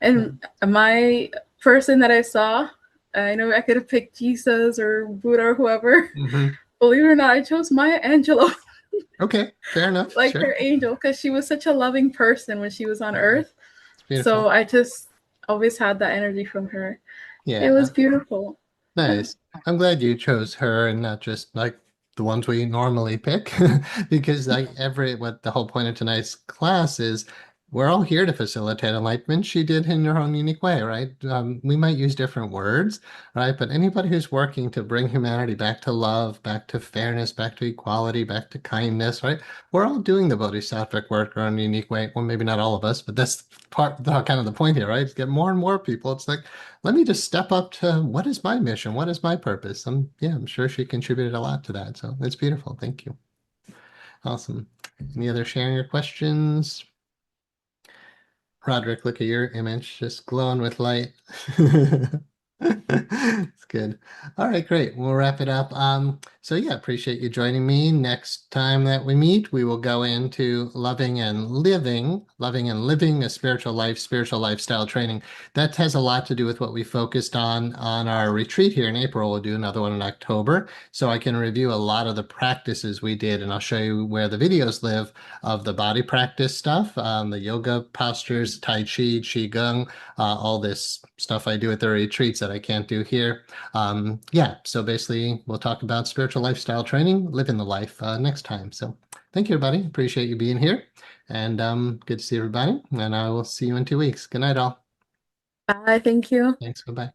yeah. And my person that I saw, I know I could have picked Jesus or Buddha or whoever. Mhm. Believe it or not, I chose Maya Angelou, Okay, fair enough. like Sure. her angel, because she was such a loving person when she was on Mm, Earth. it's So beautiful. I just always had that energy from her. It was Yeah. beautiful. Yeah. Nice. I'm glad you chose her and not just like the ones we normally pick, because like what the whole point of tonight's class is, we're all here to facilitate enlightenment. She did in her own unique way, right? We might use different words, right? But anybody who's working to bring humanity back to love, back to fairness, back to equality, back to kindness, right? We're all doing the bodhisattvic work our own unique way. Well, maybe not all of us, but that's kind of the point here, right? Get more and more people. It's like, let me just step up to what is my mission? What is my purpose? I'm sure she contributed a lot to that. So it's beautiful. Thank you. Awesome. Any other sharing or questions? Roderick, look at your image, just glowing with light. It's good. All right, great. We'll wrap it up. So yeah, appreciate you joining me. Next time that we meet, we will go into loving and living a spiritual life, spiritual lifestyle training. That has a lot to do with what we focused on our retreat here in April. We'll do another one in October. So I can review a lot of the practices we did, and I'll show you where the videos live of the body practice stuff, the yoga postures, Tai Chi, Qigong, all this stuff I do at the retreats that I can't do here. Yeah, so basically, we'll talk about spiritual lifestyle training, living the life next time. So thank you, everybody. Appreciate you being here. And good to see everybody. And I will see you in 2 weeks. Good night, all. Bye. Thank you. Thanks. Bye bye.